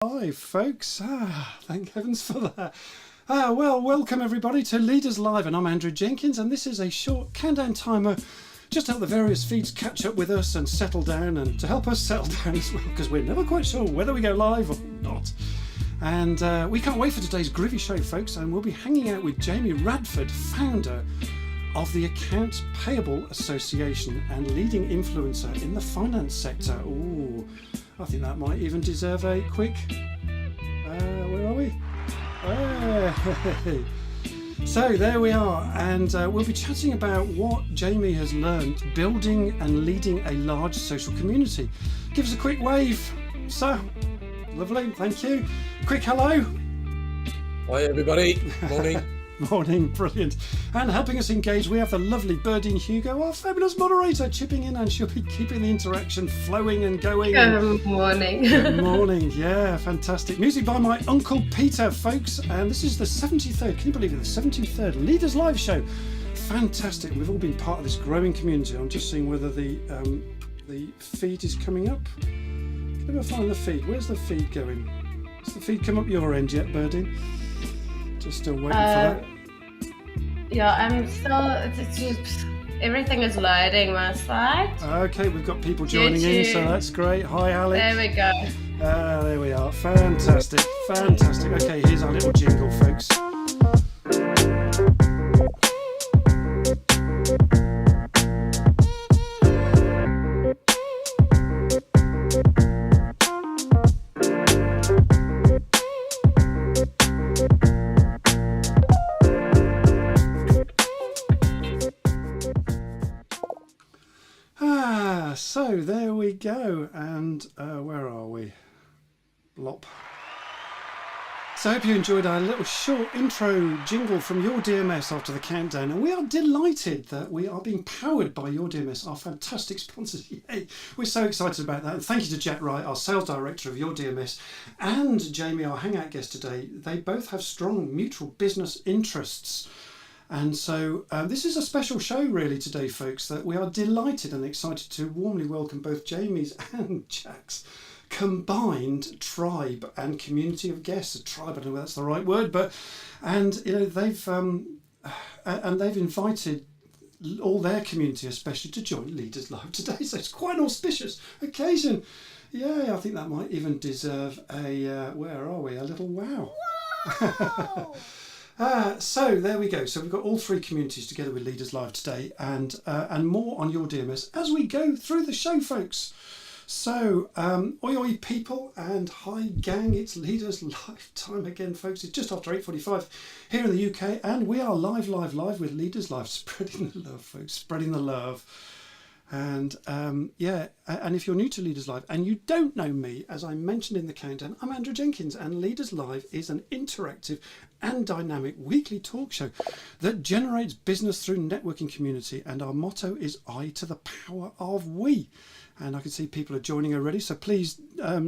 Hi folks, thank heavens for that. Well, welcome everybody to Leaders Live, and I'm Andrew Jenkins, and this is a short countdown timer just to help the various feeds catch up with us and settle down, and to help us settle down as well, because we're never quite sure whether we go live or not. And we can't wait for today's groovy show, folks, and we'll be hanging out with Jamie Radford, founder of the Accounts Payable Association and leading influencer in the finance sector. Ooh, I think that might even deserve a quick, where are we? Hey. So there we are, and we'll be chatting about what Jamie has learned building and leading a large social community. Give us a quick wave, sir. Lovely, thank you. Quick hello. Hi everybody, morning. Morning, brilliant. And helping us engage, we have the lovely Birdine Hugo, our fabulous moderator, chipping in, and she'll be keeping the interaction flowing and going. Good morning. Good morning, yeah, fantastic. Music by my Uncle Peter, folks, and this is the 73rd, can you believe it, the 73rd Leaders Live show. Fantastic, we've all been part of this growing community. I'm just seeing whether the feed is coming up. Can I ever find the feed? Where's the feed going? Has the feed come up your end yet, Birdine? Just still waiting for that. Yeah, I'm still. It's just everything is loading my side. Okay, we've got people joining in, so that's great. Hi, Alex. There we go. There we are. Fantastic, fantastic. Okay, here's our little jingle, folks. So there we go, and where are we? Blop. So I hope you enjoyed our little short intro jingle from Your DMS after the countdown, and we are delighted that we are being powered by Your DMS, our fantastic sponsors. Yay! We're so excited about that, and thank you to Jack Wright, our sales director of Your DMS, and Jamie, our hangout guest today. They both have strong mutual business interests. And so this is a special show really today, folks, that we are delighted and excited to warmly welcome both Jamie's and Jack's combined tribe and community of guests. A tribe, I don't know if that's the right word, but, and you know, they've invited all their community especially to join Leaders Live today. So it's quite an auspicious occasion. Yeah, I think that might even deserve a, where are we, a little wow. Whoa! So there we go. So we've got all three communities together with Leaders Live today, and more on Your DMS as we go through the show, folks. So oi oi people and hi gang, it's Leaders Live time again, folks. It's just after 8:45 here in the UK, and we are live with Leaders Live, spreading the love, folks, spreading the love. And yeah, and if you're new to Leaders Live and you don't know me, as I mentioned in the countdown, I'm Andrew Jenkins, and Leaders Live is an interactive and dynamic weekly talk show that generates business through networking community, and our motto is I to the power of we. And I can see people are joining already, so please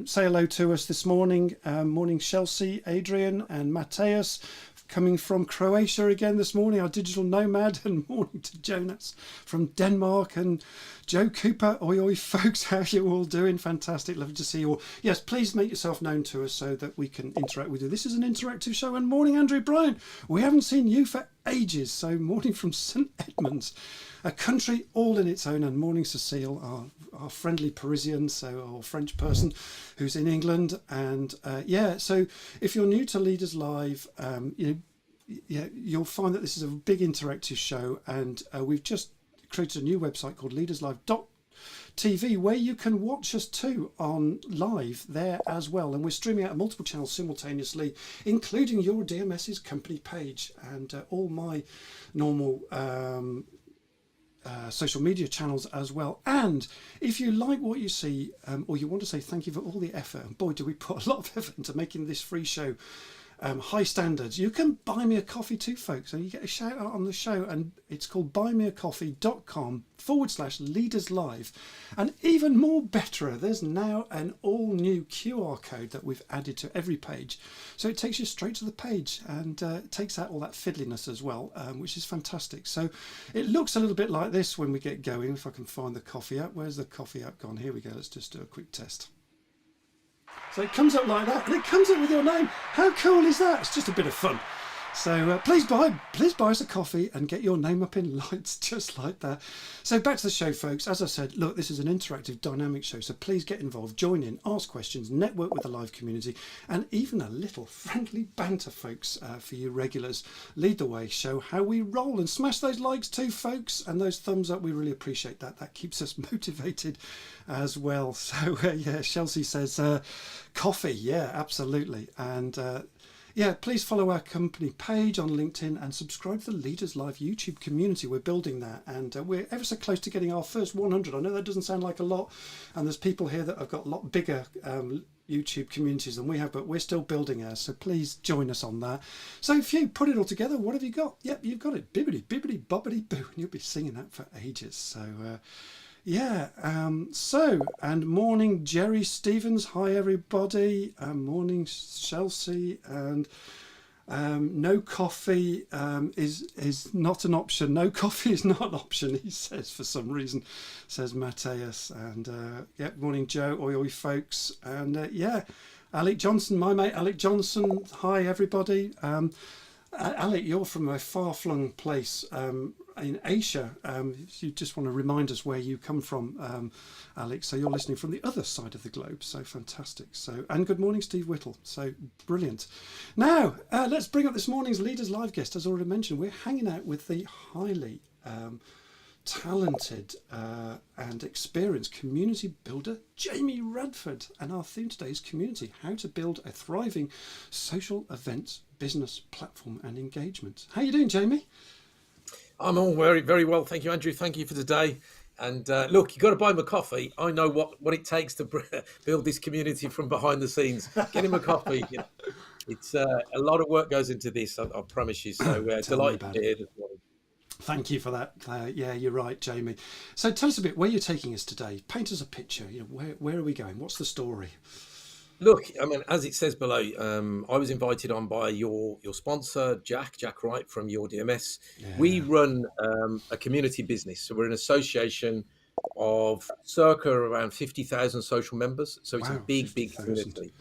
say hello to us this morning. Morning Chelsea, Adrian and Mateus, coming from Croatia again this morning, our digital nomad, and morning to Jonas from Denmark, and Joe Cooper. Oi oi folks, how are you all doing? Fantastic, lovely to see you all. Yes, please make yourself known to us so that we can interact with you. This is an interactive show. And morning Andrew Bryant, we haven't seen you for ages, so morning from St Edmunds, a country all in its own. And morning Cecile, our friendly Parisian, or French person who's in England. And yeah, so if you're new to Leaders Live, you'll find that this is a big interactive show, and we've just created a new website called leaderslive.tv where you can watch us too on live there as well, and we're streaming out multiple channels simultaneously, including Your DMS's company page and all my normal social media channels as well. And if you like what you see, or you want to say thank you for all the effort, and boy do we put a lot of effort into making this free show high standards, you can buy me a coffee too, folks, and you get a shout out on the show, and it's called buymeacoffee.com/Leaders Live. And even more better, there's now an all new QR code that we've added to every page, so it takes you straight to the page, and takes out all that fiddliness as well, which is fantastic. So it looks a little bit like this when we get going. If I can find the coffee app, where's the coffee app gone? Here we go, let's just do a quick test. So it comes up like that, and it comes up with your name. How cool is that? It's just a bit of fun. So please buy us a coffee and get your name up in lights just like that. So back to the show, folks. As I said, look, this is an interactive, dynamic show. So please get involved, join in, ask questions, network with the live community, and even a little friendly banter, folks, for you regulars. Lead the way, show how we roll, and smash those likes too, folks, and those thumbs up. We really appreciate that. That keeps us motivated as well. So yeah, Chelsea says coffee. Yeah, absolutely. And yeah, please follow our company page on LinkedIn and subscribe to the Leaders Live YouTube community. We're building that, and we're ever so close to getting our first 100. I know that doesn't sound like a lot, and there's people here that have got a lot bigger YouTube communities than we have, but we're still building ours, so please join us on that. So if you put it all together, what have you got? Yep, you've got it. Bibbidi, bibbidi, bobbidi, boo, and you'll be singing that for ages. So yeah, and morning Jerry Stevens, hi everybody, morning Chelsea, and no coffee is not an option. No coffee is not an option, he says, for some reason, says Mateus. And yeah, morning Joe, oi folks, and yeah, Alec Johnson, my mate Alec Johnson, hi everybody. Alec, you're from a far-flung place in Asia. If you just want to remind us where you come from, Alec. So you're listening from the other side of the globe. So fantastic. So, and good morning, Steve Whittle. So brilliant. Now, let's bring up this morning's Leaders Live guest. As already mentioned, we're hanging out with the highly talented and experienced community builder Jamie Radford, and our theme today is community, how to build a thriving social events business platform and engagement. How you doing, Jamie? I'm all very, very well. Thank you, Andrew. Thank you for today. And look, you've got to buy him a coffee. I know what it takes to build this community from behind the scenes. Get him a coffee. You know, it's a lot of work goes into this, I promise you. So delighted to be here this morning. Thank you for that. Yeah, you're right, Jamie. So tell us a bit where you're taking us today. Paint us a picture. You know, where are we going? What's the story? Look, I mean, as it says below, I was invited on by your sponsor, Jack Wright from your DMS. Yeah. We run a community business. So we're an association of circa around 50,000 social members. So it's a big community.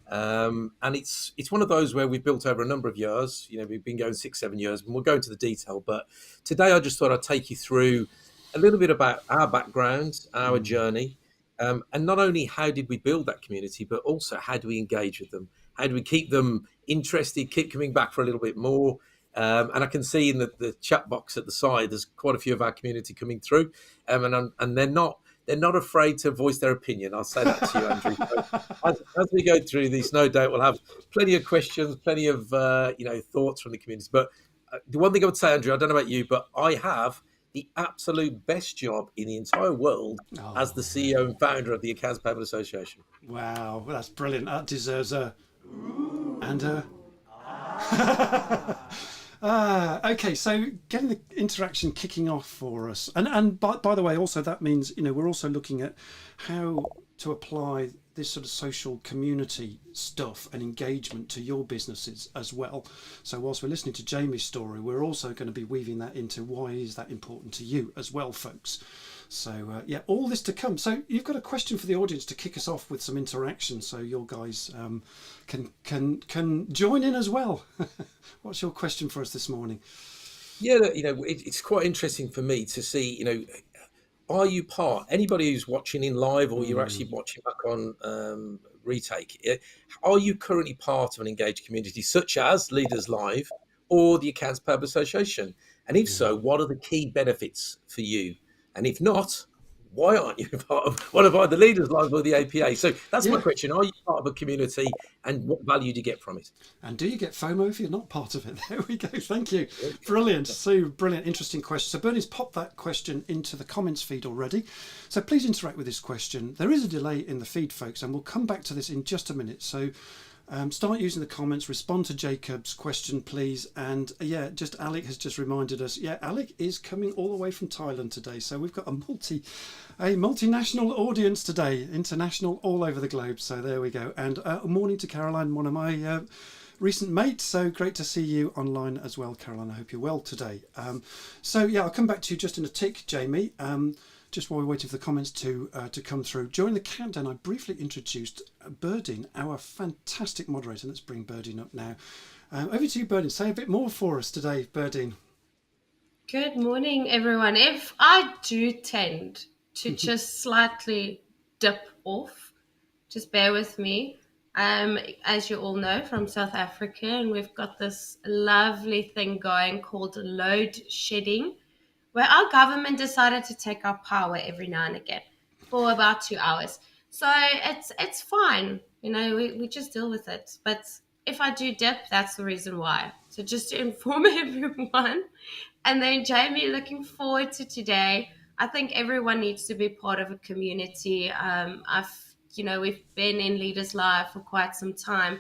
And it's one of those where we've built over a number of years. You know, we've been going 6-7 years, and we'll go into the detail. But today I just thought I'd take you through a little bit about our background, our journey. And not only how did we build that community, but also how do we engage with them? How do we keep them interested, keep coming back for a little bit more? And I can see in the chat box at the side, there's quite a few of our community coming through, and they're not afraid to voice their opinion. I'll say that to you, Andrew. So as we go through this, no doubt we'll have plenty of questions, plenty of thoughts from the community. But the one thing I would say, Andrew, I don't know about you, but I have the absolute best job in the entire world as the CEO and founder of the Accounts Payable Association. Wow, well, that's brilliant. That deserves a and a. Okay, so getting the interaction kicking off for us, and by the way, also that means we're also looking at how to apply this sort of social community stuff and engagement to your businesses as well. So whilst we're listening to Jamie's story, we're also going to be weaving that into why is that important to you as well, folks. So yeah, all this to come. So you've got a question for the audience to kick us off with some interaction, so your guys can join in as well. What's your question for us this morning? Yeah, it's quite interesting for me to see, are you part, anybody who's watching in live or you're actually watching back on retake, are you currently part of an engaged community such as Leaders Live or the Accounts Payable Association? And if so, what are the key benefits for you? And if not, why aren't you part of one of either Leaders Live or the APA? So that's my question. Are you part of a community, and what value do you get from it? And do you get FOMO if you're not part of it? There we go. Thank you. Brilliant. So brilliant, interesting question. So Bernie's popped that question into the comments feed already. So please interact with this question. There is a delay in the feed, folks, and we'll come back to this in just a minute. So start using the comments, respond to Jacob's question, please. And yeah, just Alec has just reminded us. Yeah, Alec is coming all the way from Thailand today. So we've got a multinational audience today, international, all over the globe. So there we go. And morning to Caroline, one of my recent mates. So great to see you online as well, Caroline. I hope you're well today. So yeah, I'll come back to you just in a tick, Jamie. just while we're waiting for the comments to come through, during the countdown, I briefly introduced Berdine, our fantastic moderator. Let's bring Berdine up now. Over to you, Berdine. Say a bit more for us today, Berdine. Good morning, everyone. If I do tend to just slightly dip off, just bear with me. As you all know, from South Africa, and we've got this lovely thing going called load shedding, where our government decided to take our power every now and again for about 2 hours. So it's fine, we just deal with it. But if I do dip, that's the reason why. So just to inform everyone. And then Jamie, looking forward to today. I think everyone needs to be part of a community. We've been in Leaders Live for quite some time,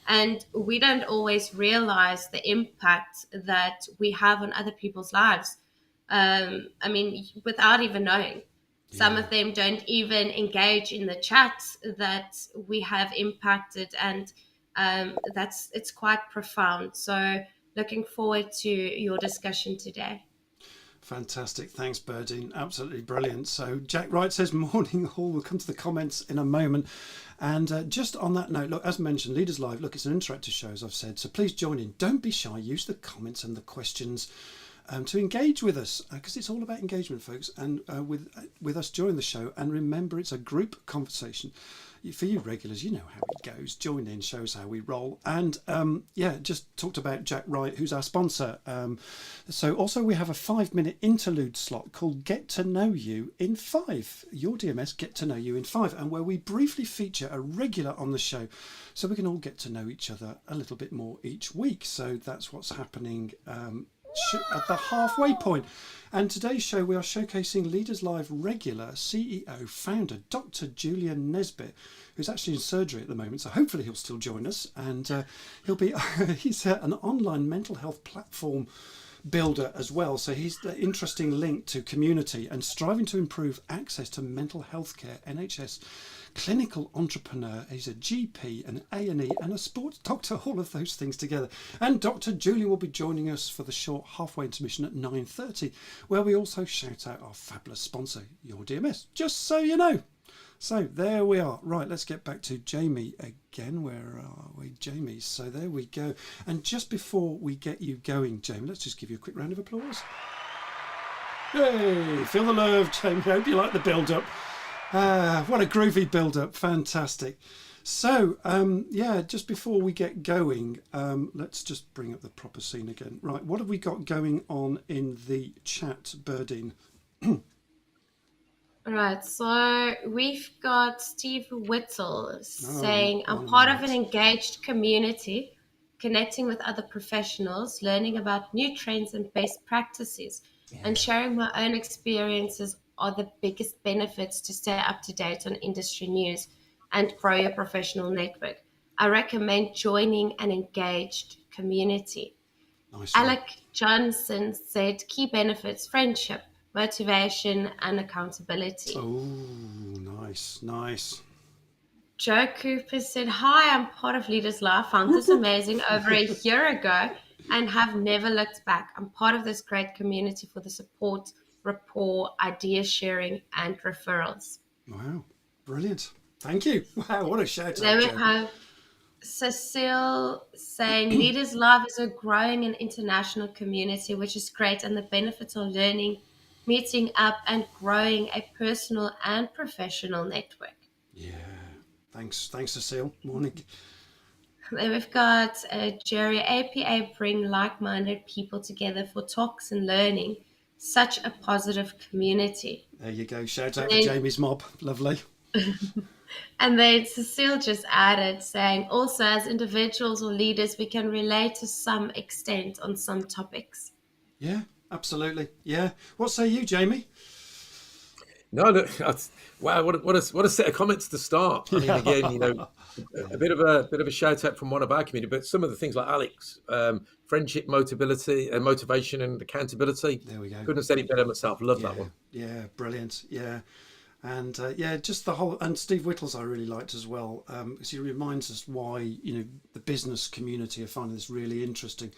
and we don't always realize the impact that we have on other people's lives. Without even knowing. Some of them don't even engage in the chat that we have impacted, and it's quite profound. So looking forward to your discussion today. Fantastic. Thanks, Berdine. Absolutely brilliant. So Jack Wright says, morning all. We'll come to the comments in a moment. And just on that note, look, as mentioned, Leaders Live, look, it's an interactive show, as I've said. So please join in. Don't be shy. Use the comments and the questions to engage with us, because it's all about engagement, folks, and with us during the show. And remember, it's a group conversation. For you regulars, you know how it goes. Join in, shows how we roll. And just talked about Jack Wright, who's our sponsor. So also we have a 5-minute interlude slot called Get to Know You in 5. Your DMS Get to Know You in 5, and where we briefly feature a regular on the show, so we can all get to know each other a little bit more each week. So that's what's happening at the halfway point. And today's show, we are showcasing Leaders Live regular CEO founder Dr. Julian Nesbitt, who's actually in surgery at the moment, so hopefully he'll still join us. And he's an online mental health platform builder as well, so he's the interesting link to community and striving to improve access to mental health care. NHS clinical entrepreneur. He's a GP, an A&E and a sports doctor, all of those things together. And Dr. Julian will be joining us for the short halfway intermission at 9:30, where we also shout out our fabulous sponsor, Your DMS, just so you know. So there we are. Right, let's get back to Jamie again. Where are we, Jamie? So there we go. And just before we get you going, Jamie, let's just give you a quick round of applause. Hey, feel the love, Jamie. Hope you like the build-up. What a groovy build-up. Fantastic. So, just before we get going, let's just bring up the proper scene again. Right, what have we got going on in the chat, Berdine? Right, so we've got Steve Whittle saying, I'm part of an engaged community, connecting with other professionals, learning about new trends and best practices, and sharing my own experiences are the biggest benefits to stay up to date on industry news and grow your professional network. I recommend joining an engaged community. Nice. Alec Johnson said, key benefits, friendship, motivation, and accountability. Oh, nice. Joe Cooper said, hi, I'm part of Leaders Live. Found this amazing over a year ago and have never looked back. I'm part of this great community for the support, rapport, idea sharing, and referrals. Wow, brilliant. Thank you. Wow, what a shout out. Then we have Cecile saying, Leaders Live is a growing and international community, which is great, and the benefits of learning, meeting up, and growing a personal and professional network. Yeah, thanks Cecile. Morning. Then we've got Jerry, APA bring like-minded people together for talks and learning. Such a positive community. There you go. Shout out to Jamie's mob. Lovely. And then Cecile just added saying, also as individuals or leaders, we can relate to some extent on some topics. Yeah, absolutely. Yeah. What say you, Jamie? No, look, wow, what a set of comments to start. I mean, again, a bit of a shout out from one of our community, but some of the things like Alex, friendship, motivation, and accountability. There we go. Couldn't have said it better myself. Love that one. Yeah, brilliant. Yeah. And just the whole, and Steve Whittle's I really liked as well, because he reminds us why the business community are finding this really interesting.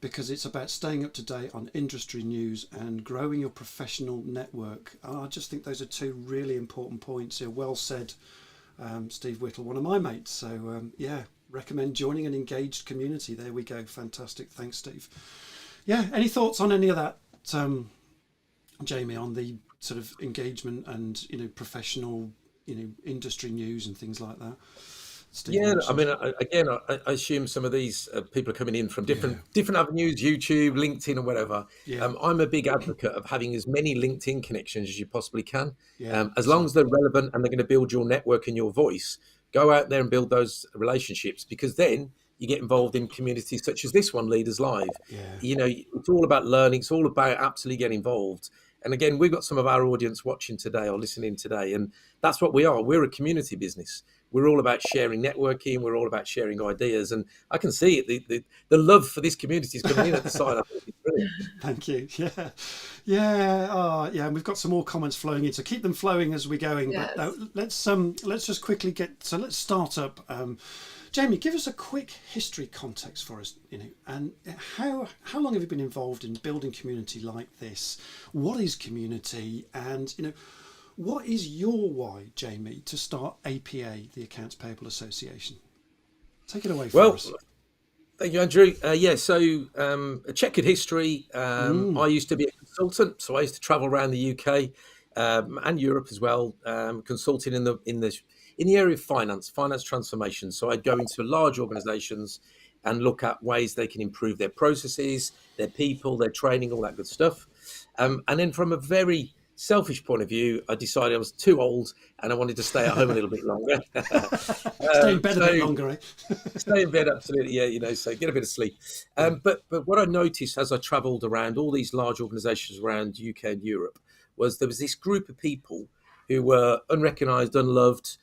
because it's about staying up to date on industry news and growing your professional network. And I just think those are two really important points here. Well said, Steve Whittle, one of my mates. So yeah, recommend joining an engaged community. There we go. Fantastic. Thanks, Steve. Yeah, any thoughts on any of that, Jamie, on the sort of engagement and, you know, professional, you know, industry news and things like that? Steve Yeah, mentioned. I mean, I assume some of these people are coming in from different avenues, YouTube, LinkedIn, or whatever. Yeah. I'm a big advocate of having as many LinkedIn connections as you possibly can. Yeah, As long as they're relevant and they're going to build your network and your voice, go out there and build those relationships, because then you get involved in communities such as this one, Leaders Live. yeah, You know, it's all about learning. It's all about absolutely getting involved. And again, we've got some of our audience watching today or listening today, and that's what we are. We're a community business. We're all about sharing networking. We're all about sharing ideas, and I can see it. The love for this community is coming in at the side. I think it's brilliant. thank you. Yeah, yeah, yeah. And we've got some more comments flowing in, so keep them flowing as we're going. Yes. But let's just quickly get. So let's start up. Jamie, give us a quick history context for us. You know, and how long have you been involved in building community like this? What is community, and you know, what is your why, Jamie, to start APA, the Accounts Payable Association? Take it away for us. Thank you, Andrew. So a checkered history. I used to be a consultant, so I used to travel around the UK and Europe as well, consulting in the area of finance transformation. So I'd go into large organisations and look at ways they can improve their processes, their people, their training, all that good stuff. And then from a very selfish point of view, I decided I was too old and I wanted to stay at home a little bit longer. Stay in bed a bit longer, eh? Stay in bed, absolutely, yeah, you know, so get a bit of sleep. But what I noticed as I travelled around all these large organisations around UK and Europe was there was this group of people who were unrecognised, unloved,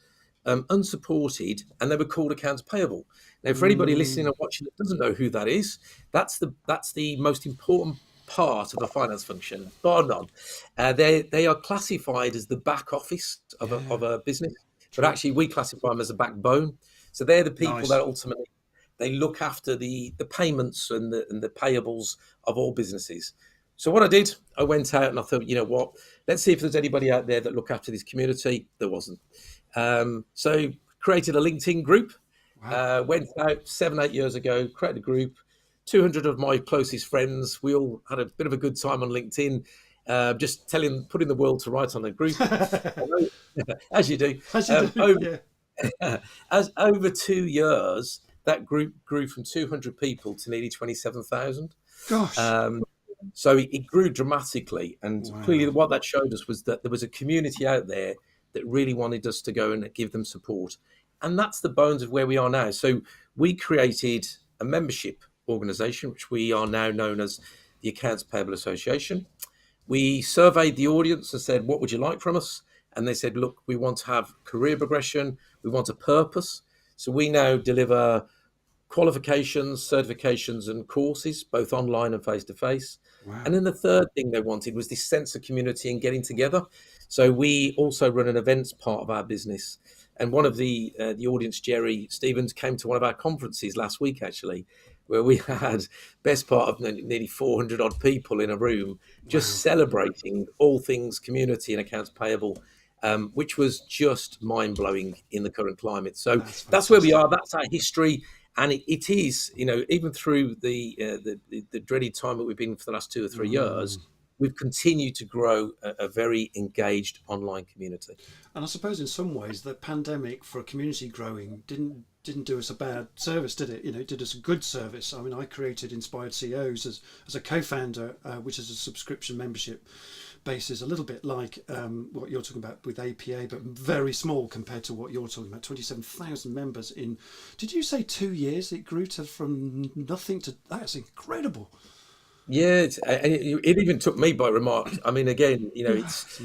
unsupported, and they were called accounts payable. Now, for anybody listening and watching that doesn't know who that is, that's the most important part of the finance function, bar none. They are classified as the back office of a business, but actually we classify them as a backbone. So they're the people that ultimately they look after the payments and the payables of all businesses. So what I did, I went out and I thought, you know what, let's see if there's anybody out there that look after this community. There wasn't. So created a LinkedIn group. Went out 7-8 years ago, created a group. 200 of my closest friends. We all had a bit of a good time on LinkedIn, just putting the world to rights on the group, as you do. As over 2 years, that group grew from 200 people to nearly 27,000. Gosh. So it grew dramatically, and clearly what that showed us was that there was a community out there that really wanted us to go and give them support. And that's the bones of where we are now. So we created a membership organisation, which we are now known as the Accounts Payable Association. We surveyed the audience and said, what would you like from us? And they said, look, we want to have career progression. We want a purpose. So we now deliver qualifications, certifications and courses, both online and face-to-face. And then the third thing they wanted was this sense of community and getting together. So we also run an events part of our business. And one of the audience, Jerry Stevens, came to one of our conferences last week, actually, where we had best part of nearly 400 odd people in a room just celebrating all things community and accounts payable, which was just mind-blowing in the current climate. So that's where we are. That's our history. And it is, you know, even through the dreaded time that we've been for the last 2 or 3 years, we've continued to grow a very engaged online community. And I suppose in some ways the pandemic for a community growing didn't do us a bad service, did it? You know, it did us a good service. I mean, I created Inspired CEOs as a co-founder, which is a subscription membership basis, a little bit like what you're talking about with APA, but very small compared to what you're talking about. 27,000 members in, did you say 2 years? It grew from nothing to, that's incredible. Yeah, it even took me by remark. I mean, again, you know, it's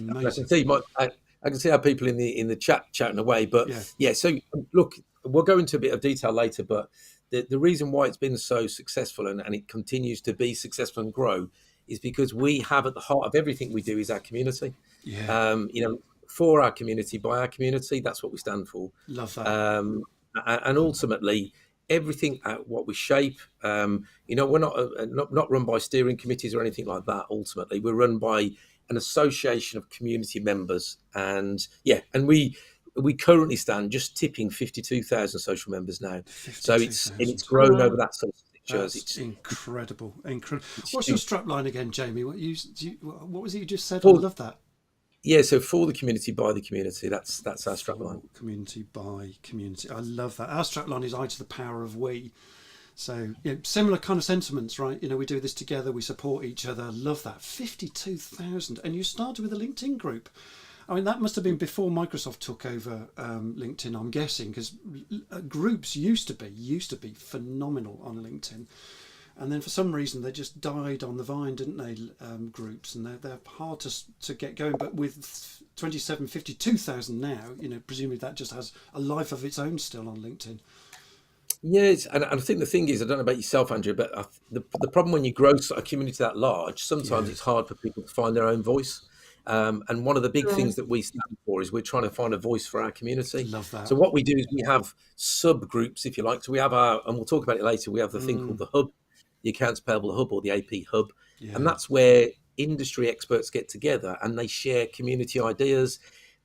I can see how people in the chat chatting away, but yeah. So look, we'll go into a bit of detail later, but the reason why it's been so successful and it continues to be successful and grow is because we have at the heart of everything we do is our community. You know, for our community, by our community, that's what we stand for. Love that. And ultimately, everything at what we shape. We're not run by steering committees or anything like that. Ultimately, we're run by an association of community members, and we currently stand just tipping 52,000 social members now. So it's 52,000. grown over that sort of 6 years. That's incredible. What's your Huge. strap line again, Jamie? What was it you just said? I love that. Yeah, so for the community, by the community. That's our strap line. Community by community. I love that. Our strap line is I to the power of we. So similar kind of sentiments, right? We do this together. We support each other. Love that. 52,000, and you started with a LinkedIn group. I mean, that must have been before Microsoft took over LinkedIn, I'm guessing, because groups used to be phenomenal on LinkedIn. And then for some reason, they just died on the vine, didn't they, groups? And they're hard to get going. But with 52,000 now, presumably that just has a life of its own still on LinkedIn. Yes, and I think the thing is, I don't know about yourself, Andrew, but the problem when you grow a community that large, sometimes it's hard for people to find their own voice. And one of the big things that we stand for is we're trying to find a voice for our community. Love that. So what we do is we have subgroups, if you like. So we have and we'll talk about it later, we have the thing called the Hub, the Accounts Payable Hub, or the AP Hub. Yeah. And that's where industry experts get together and they share community ideas.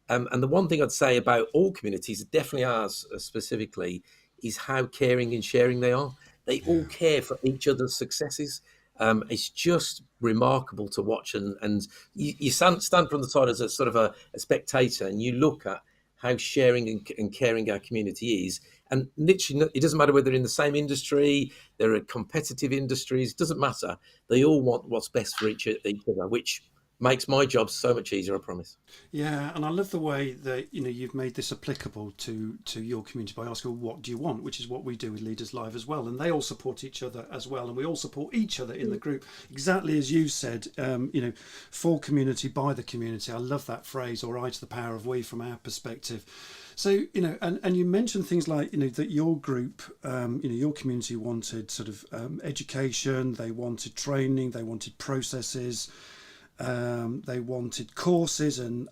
And the one thing I'd say about all communities, definitely ours specifically, is how caring and sharing they are. They all care for each other's successes. It's just remarkable to watch, and you stand from the side as a sort of a spectator, and you look at how sharing and caring our community is. And literally, it doesn't matter whether they're in the same industry, they're in competitive industries, it doesn't matter. They all want what's best for each other, which makes my job so much easier, I promise. Yeah, and I love the way that you've made this applicable to your community by asking, what do you want, which is what we do with Leaders Live as well, and they all support each other as well, and we all support each other in the group, exactly as you said, for community, by the community. I love that phrase, or I to the power of we, from our perspective. So and you mentioned things like that your group, your community wanted sort of education, they wanted training, they wanted processes. They wanted courses and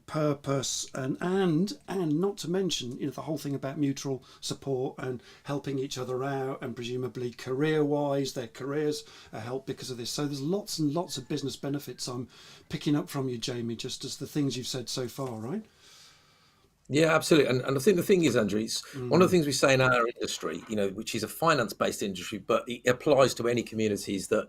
purpose and not to mention the whole thing about mutual support and helping each other out, and presumably career-wise their careers are helped because of this. So there's lots and lots of business benefits I'm picking up from you, Jamie, just as the things you've said so far, right? Yeah, absolutely. And I think the thing is, Andrew, it's one of the things we say in our industry, which is a finance-based industry, but it applies to any communities, that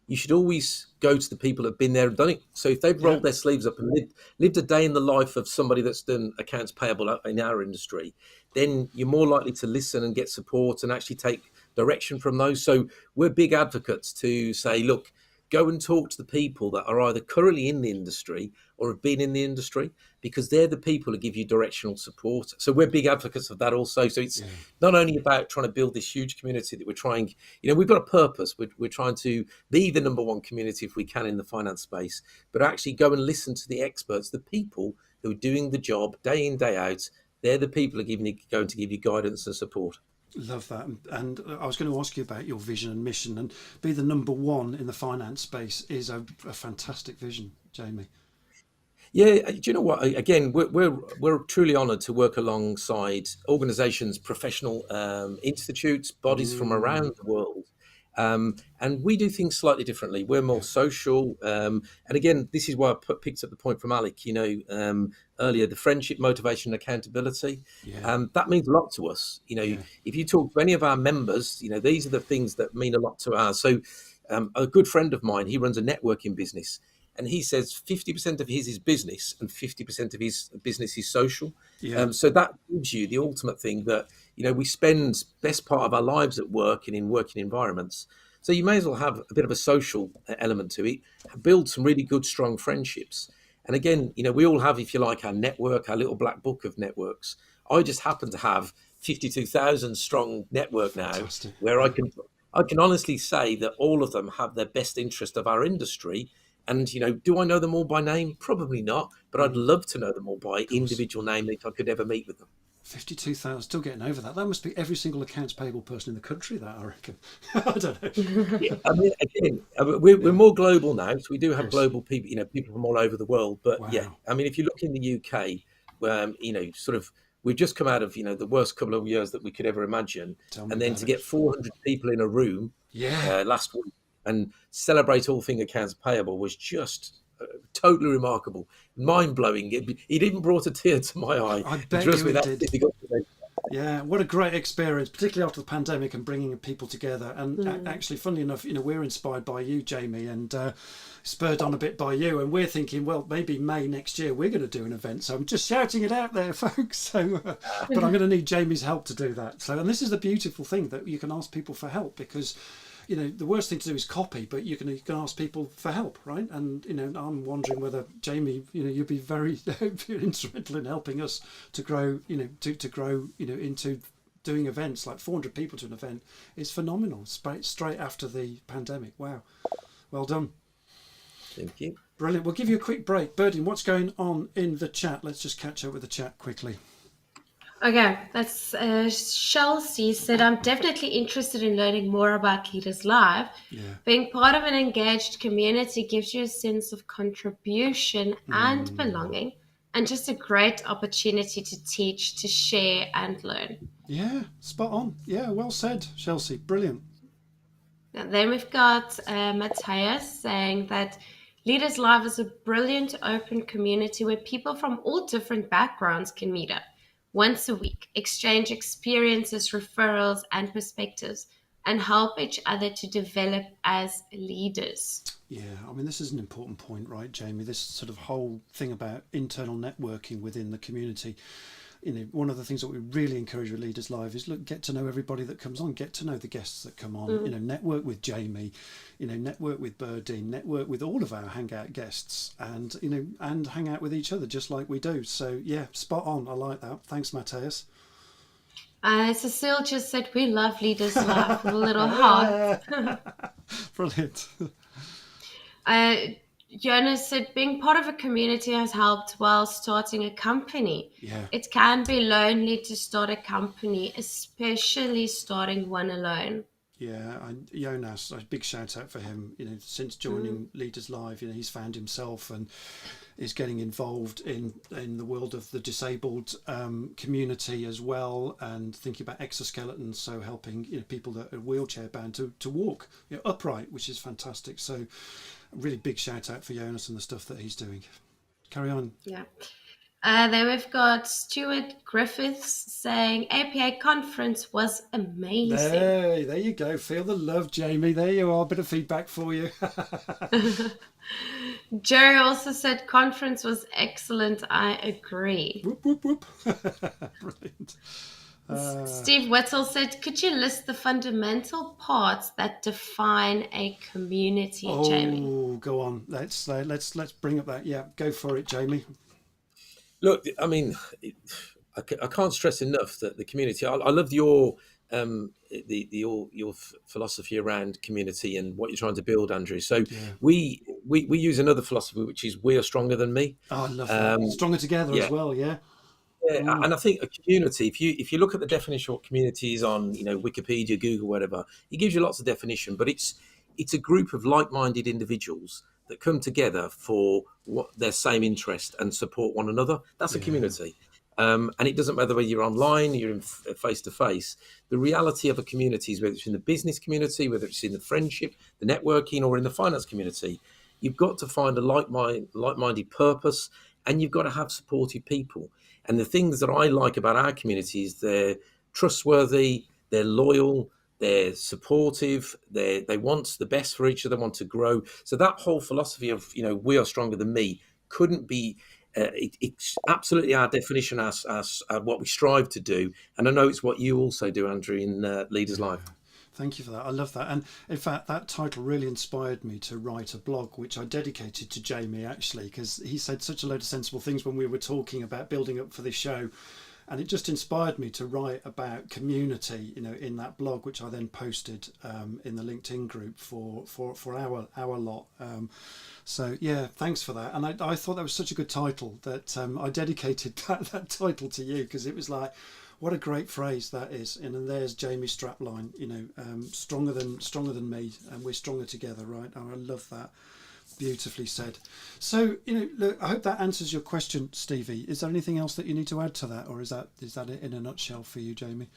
you should always go to the people that have been there and done it. So if they've rolled their sleeves up and lived a day in the life of somebody that's done accounts payable in our industry, then you're more likely to listen and get support and actually take direction from those. So we're big advocates to say, look, go and talk to the people that are either currently in the industry or have been in the industry, because they're the people who give you directional support. So we're big advocates of that also. So it's not only about trying to build this huge community that we're trying, we've got a purpose. We're trying to be the number one community if we can in the finance space, but actually go and listen to the experts, the people who are doing the job day in, day out. They're the people who are going to give you guidance and support. Love that. And I was going to ask you about your vision and mission, and be the number one in the finance space is a fantastic vision, Jamie. Yeah, do you know what? Again, we're truly honoured to work alongside organisations, professional institutes, bodies from around the world, and we do things slightly differently. We're more social, and again, this is why I picked up the point from Alec. Earlier, the friendship, motivation, and accountability. That means a lot to us. If you talk to any of our members, these are the things that mean a lot to us. So, a good friend of mine, he runs a networking business. And he says 50% of his is business and 50% of his business is social. So that gives you the ultimate thing that, we spend best part of our lives at work and in working environments. So you may as well have a bit of a social element to it, build some really good, strong friendships. And again, we all have, if you like, our network, our little black book of networks. I just happen to have 52,000 strong network now. Fantastic. Where I can honestly say that all of them have their best interest of our industry. And, do I know them all by name? Probably not, but I'd love to know them all by individual name if I could ever meet with them. 52,000, still getting over that. That must be every single accounts payable person in the country, that, I reckon. I don't know. We're more global now, so we do have global people, people from all over the world. But if you look in the UK, sort of we've just come out of, the worst couple of years that we could ever imagine. Tell me And then about to it. get 400 people in a room Yeah. last week and celebrate all thing accounts payable was just totally remarkable, mind-blowing. It even brought a tear to my eye. I And bet trust you me, it that's did. difficult. Yeah, what a great experience, particularly after the pandemic and bringing people together. And actually, funnily enough, we're inspired by you, Jamie, and spurred on a bit by you. And we're thinking, well, maybe May next year we're going to do an event. So I'm just shouting it out there, folks. So, but I'm going to need Jamie's help to do that. So, and this is the beautiful thing, that you can ask people for help, because the worst thing to do is copy, but you can ask people for help, right? And I'm wondering whether, Jamie, you'd be very instrumental in helping us to grow, to grow, into doing events. Like 400 people to an event is phenomenal. Straight after the pandemic. Wow, well done. Thank you. Brilliant. We'll give you a quick break. Birdie, what's going on in the chat? Let's just catch up with the chat quickly. Okay, that's Chelsea said, I'm definitely interested in learning more about Leaders Live. Yeah. Being part of an engaged community gives you a sense of contribution and belonging, and just a great opportunity to teach, to share, and learn. Yeah, spot on. Yeah, well said, Chelsea. Brilliant. And then we've got Matthias saying that Leaders Live is a brilliant open community where people from all different backgrounds can meet up once a week, exchange experiences, referrals, and perspectives, and help each other to develop as leaders. Yeah, I mean, this is an important point, right, Jamie? This sort of whole thing about internal networking within the community. One of the things that we really encourage with Leaders Live is, look, get to know everybody that comes on, get to know the guests that come on, network with Jamie, network with Birdie, network with all of our Hangout guests, and, and hang out with each other just like we do. So, yeah, spot on. I like that. Thanks, Matthias. Cecile just said, we love Leaders Live with a little heart. Brilliant. Jonas said, being part of a community has helped while starting a company. Yeah. It can be lonely to start a company, especially starting one alone. Yeah, Jonas, a big shout out for him. Since joining Leaders Live, he's found himself and is getting involved in the world of the disabled community as well, and thinking about exoskeletons, so helping people that are wheelchair bound to walk upright, which is fantastic. So, a really big shout out for Jonas and the stuff that he's doing. Carry on. Yeah. Then we've got Stuart Griffiths saying APA conference was amazing. Hey, there you go. Feel the love, Jamie. There you are. A bit of feedback for you. Jerry also said conference was excellent. I agree. Whoop, whoop, whoop. Brilliant. Steve Whittle said, could you list the fundamental parts that define a community, Jamie? Oh, go on. Let's bring up that. Yeah, go for it, Jamie. Look, I mean, I can't stress enough that the community. I love your your philosophy around community and what you're trying to build, Andrew. So we use another philosophy, which is we are stronger than me. Oh, I love that. Stronger together as well. Yeah. Yeah, and I think a community. If you look at the definition of what community is on, Wikipedia, Google, whatever, it gives you lots of definition. But it's a group of like-minded individuals that come together for their same interest and support one another. That's a community. And it doesn't matter whether you're online, you're in face-to-face. The reality of a community is, whether it's in the business community, whether it's in the friendship, the networking, or in the finance community, you've got to find a like-minded purpose, and you've got to have supportive people. And the things that I like about our community is they're trustworthy, they're loyal, they're supportive, they want the best for each other, want to grow. So that whole philosophy of, we are stronger than me couldn't be, it's absolutely our definition, as what we strive to do. And I know it's what you also do, Andrew, in Leaders Live. Thank you for that. I love that. And in fact, that title really inspired me to write a blog, which I dedicated to Jamie, actually, because he said such a load of sensible things when we were talking about building up for this show. And it just inspired me to write about community, in that blog, which I then posted in the LinkedIn group for our lot. So, yeah, thanks for that. And I thought that was such a good title that I dedicated that title to you, because it was like, what a great phrase that is. And then there's Jamie's strapline, stronger than me, and we're stronger together, right? Oh, I love that. Beautifully said. So, look, I hope that answers your question, Stevie. Is there anything else that you need to add to that, or is that it in a nutshell for you, Jamie?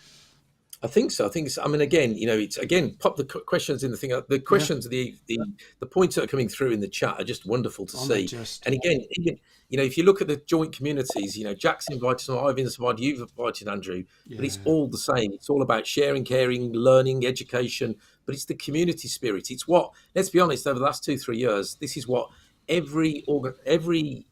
I think so. I mean, again, it's again pop the questions in the thing. The questions, the points that are coming through in the chat are just wonderful to see. And again, if you look at the joint communities, Jack's invited some, I've invited, you've invited Andrew, but it's all the same. It's all about sharing, caring, learning, education. But it's the community spirit. It's what, let's be honest, over the last 2-3 years, this is what every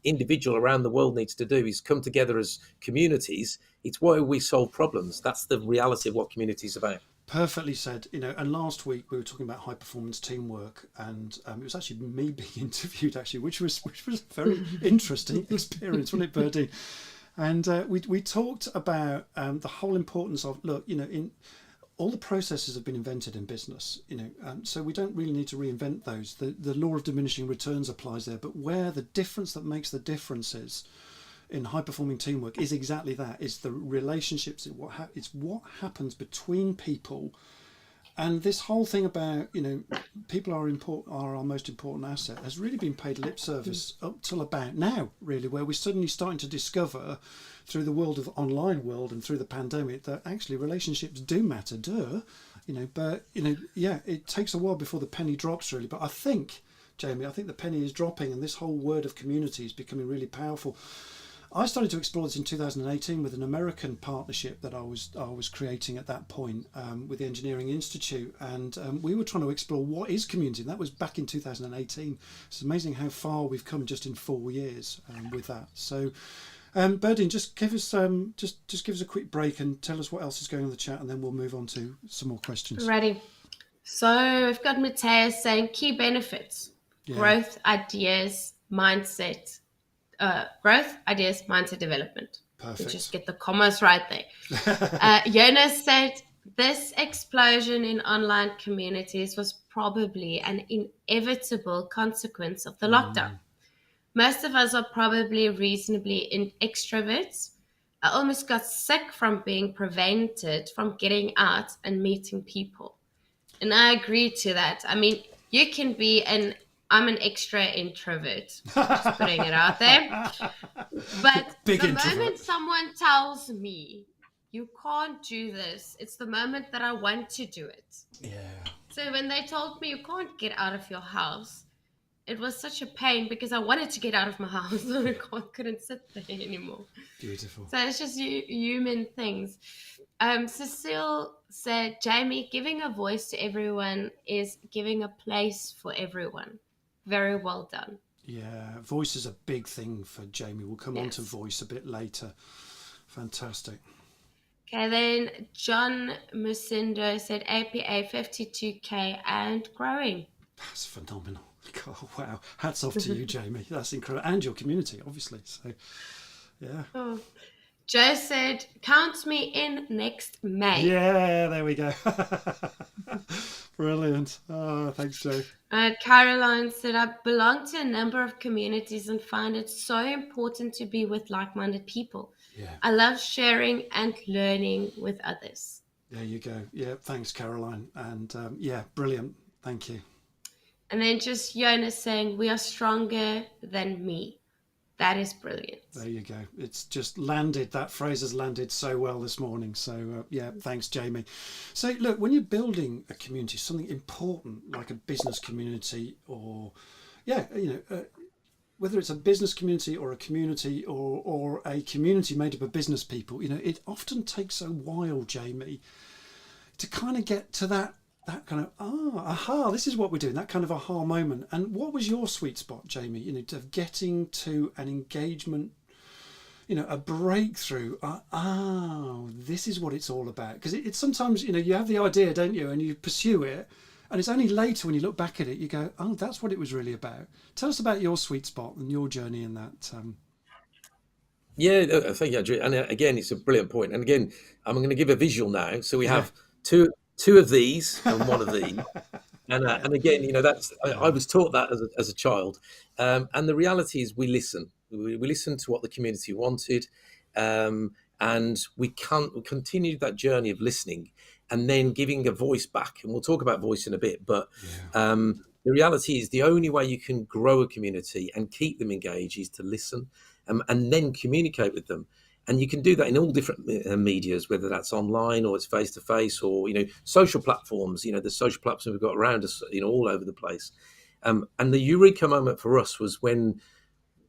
individual around the world needs to do, is come together as communities. It's why we solve problems. That's the reality of what community is about. Perfectly said. And last week we were talking about high performance teamwork, and it was actually me being interviewed, actually, which was a very interesting experience, wasn't it, Birdie? And we talked about the whole importance of, look, in all the processes have been invented in business, so we don't really need to reinvent those. The law of diminishing returns applies there, but where the difference that makes the difference is in high performing teamwork is exactly that. It's the relationships. It's what happens between people, and this whole thing about people are our most important asset has really been paid lip service up till about now, really, where we're suddenly starting to discover through the online world and through the pandemic that actually relationships do matter. But it takes a while before the penny drops, really. But I think, Jamie, the penny is dropping, and this whole word of community is becoming really powerful. I started to explore this in 2018 with an American partnership that I was creating at that point with the Engineering Institute, and we were trying to explore what is community. And that was back in 2018. It's amazing how far we've come just in 4 years with that. So, Berdine, just give us just give us a quick break and tell us what else is going on in the chat, and then we'll move on to some more questions. Ready. So we've got Matthias saying key benefits: growth, ideas, mindset. Growth, ideas, mindset development. Perfect. Just get the commas right there. Jonas said, this explosion in online communities was probably an inevitable consequence of the lockdown. Most of us are probably reasonably extroverts. I almost got sick from being prevented from getting out and meeting people. And I agree to that. I mean, you can be I'm an extra introvert, just putting it out there. But moment someone tells me, you can't do this, it's the moment that I want to do it. Yeah. So when they told me you can't get out of your house, it was such a pain because I wanted to get out of my house and I couldn't sit there anymore. Beautiful. So it's just human things. Cecile said, Jamie, giving a voice to everyone is giving a place for everyone. Very well done. Yeah, voice is a big thing for Jamie. We'll come on to voice a bit later. Fantastic. Okay, then John Musindo said APA 52K and growing. That's phenomenal. God, wow. Hats off to you, Jamie. That's incredible. And your community, obviously. So, yeah. Oh. Joe said, count me in next May. Yeah, there we go. Brilliant. Oh, thanks, Joe. Caroline said, I belong to a number of communities and find it so important to be with like-minded people. Yeah. I love sharing and learning with others. There you go. Yeah, thanks, Caroline. And brilliant. Thank you. And then just Jonas saying, we are stronger than me. That is brilliant. There you go. It's just landed. That phrase has landed so well this morning. So, thanks, Jamie. So, look, when you're building a community, something important like a business community or, whether it's a business community or a community or a community made up of business people, it often takes a while, Jamie, to kind of get to that kind of, this is what we're doing, that kind of aha moment. And what was your sweet spot, Jamie, of getting to an engagement, a breakthrough? This is what it's all about. Because it's sometimes, you have the idea, don't you, and you pursue it, and it's only later when you look back at it, you go, oh, that's what it was really about. Tell us about your sweet spot and your journey in that. Yeah, thank you, Andrew. And again, it's a brilliant point. And again, I'm going to give a visual now. So we have two of these and one of these, and again, that's I was taught that as a child, and the reality is we listen to what the community wanted, and we continue that journey of listening and then giving a voice back, and we'll talk about voice in a bit, but the reality is the only way you can grow a community and keep them engaged is to listen, and then communicate with them. And you can do that in all different medias, whether that's online or it's face to face, or social platforms. The social platforms we've got around us, all over the place. And the eureka moment for us was when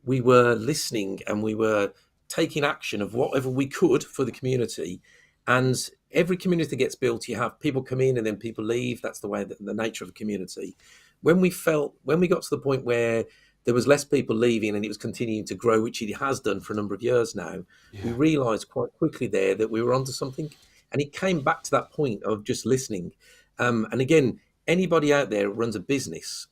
we were listening and we were taking action of whatever we could for the community. And every community that gets built, you have people come in and then people leave. That's the way, the nature of a community. When we got to the point where there was less people leaving and it was continuing to grow, which it has done for a number of years now, we realised quite quickly there that we were onto something. And it came back to that point of just listening. And again, anybody out there who runs a business,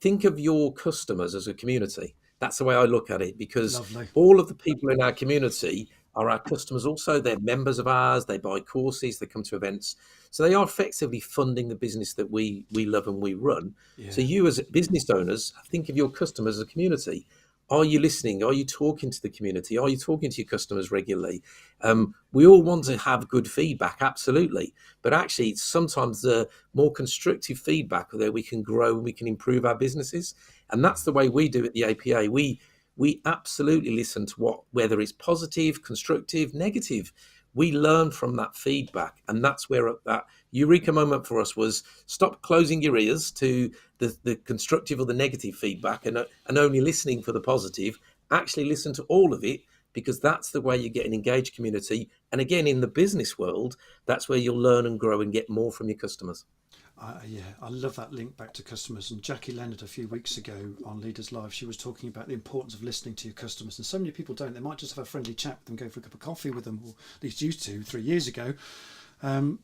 think of your customers as a community. That's the way I look at it, because Lovely. all of the people in our community are our customers also. They're members of ours. They buy courses. They come to events. So they are effectively funding the business that we love and we run. Yeah. So you as business owners, think of your customers as a community. Are you listening? Are you talking to the community? Are you talking to your customers regularly? We all want to have good feedback, absolutely. But actually, sometimes the more constructive feedback that we can grow and we can improve our businesses. And that's the way we do at the APA. We absolutely listen to whether it's positive, constructive, negative. We learn from that feedback. And that's where that eureka moment for us was: stop closing your ears to the constructive or the negative feedback and only listening for the positive. Actually listen to all of it, because that's the way you get an engaged community. And again, in the business world, that's where you'll learn and grow and get more from your customers. I love that link back to customers. And Jackie Leonard, a few weeks ago on Leaders Live, she was talking about the importance of listening to your customers. And so many people don't. They might just have a friendly chat with them, go for a cup of coffee with them, or at least used to 3 years ago. And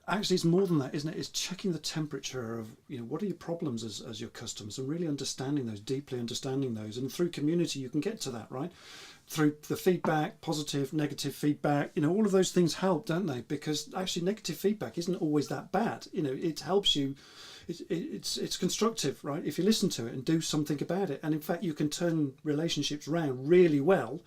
actually it's more than that, isn't it? It's checking the temperature of, what are your problems as your customers, and really understanding those, deeply understanding those. And through community, you can get to that, right? Through the feedback, positive, negative feedback, all of those things help, don't they? Because actually negative feedback isn't always that bad. It helps you. It's constructive, right? If you listen to it and do something about it. And in fact, you can turn relationships around really well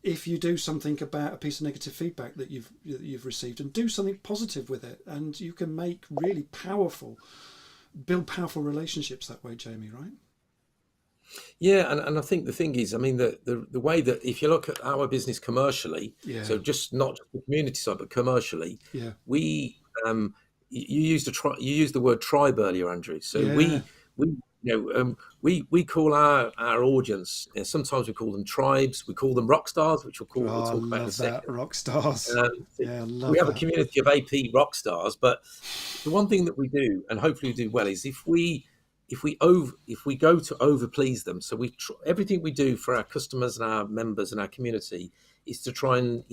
if you do something about a piece of negative feedback that you've received, and do something positive with it. And you can make really build powerful relationships that way, Jamie, right? Yeah, and I think the thing is, the way that, if you look at our business commercially, so just not just the community side, but commercially, we you used the word tribe earlier, Andrew. So we call our audience, sometimes we call them tribes, we call them rock stars, which we'll talk about in a second. Rock stars. We have a community of AP rock stars, but the one thing that we do, and hopefully we do well, is if we go to over please them. So everything we do for our customers and our members and our community is to try and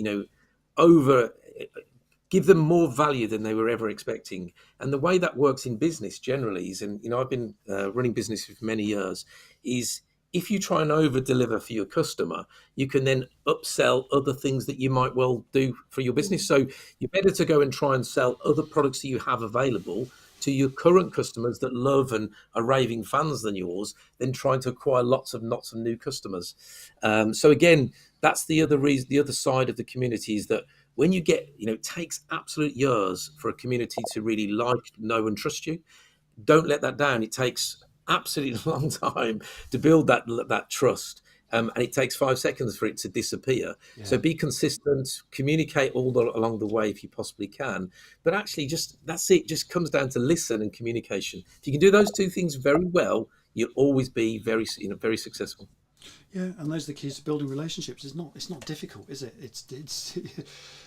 give them more value than they were ever expecting. And the way that works in business generally is, and I've been running business for many years, is if you try and over deliver for your customer, you can then upsell other things that you might well do for your business. So you're better to go and try and sell other products that you have available to your current customers that love and are raving fans than yours, than trying to acquire lots of new customers. So again, that's the other reason, the other side of the community is that when you get, it takes absolute years for a community to really like, know, and trust you. Don't let that down. It takes absolutely a long time to build that trust. And it takes 5 seconds for it to disappear. Yeah. So be consistent, communicate along the way if you possibly can. But actually, that's it. Just comes down to listen and communication. If you can do those two things very well, you'll always be very successful. Yeah, and those are the keys to building relationships. It's not difficult, is it?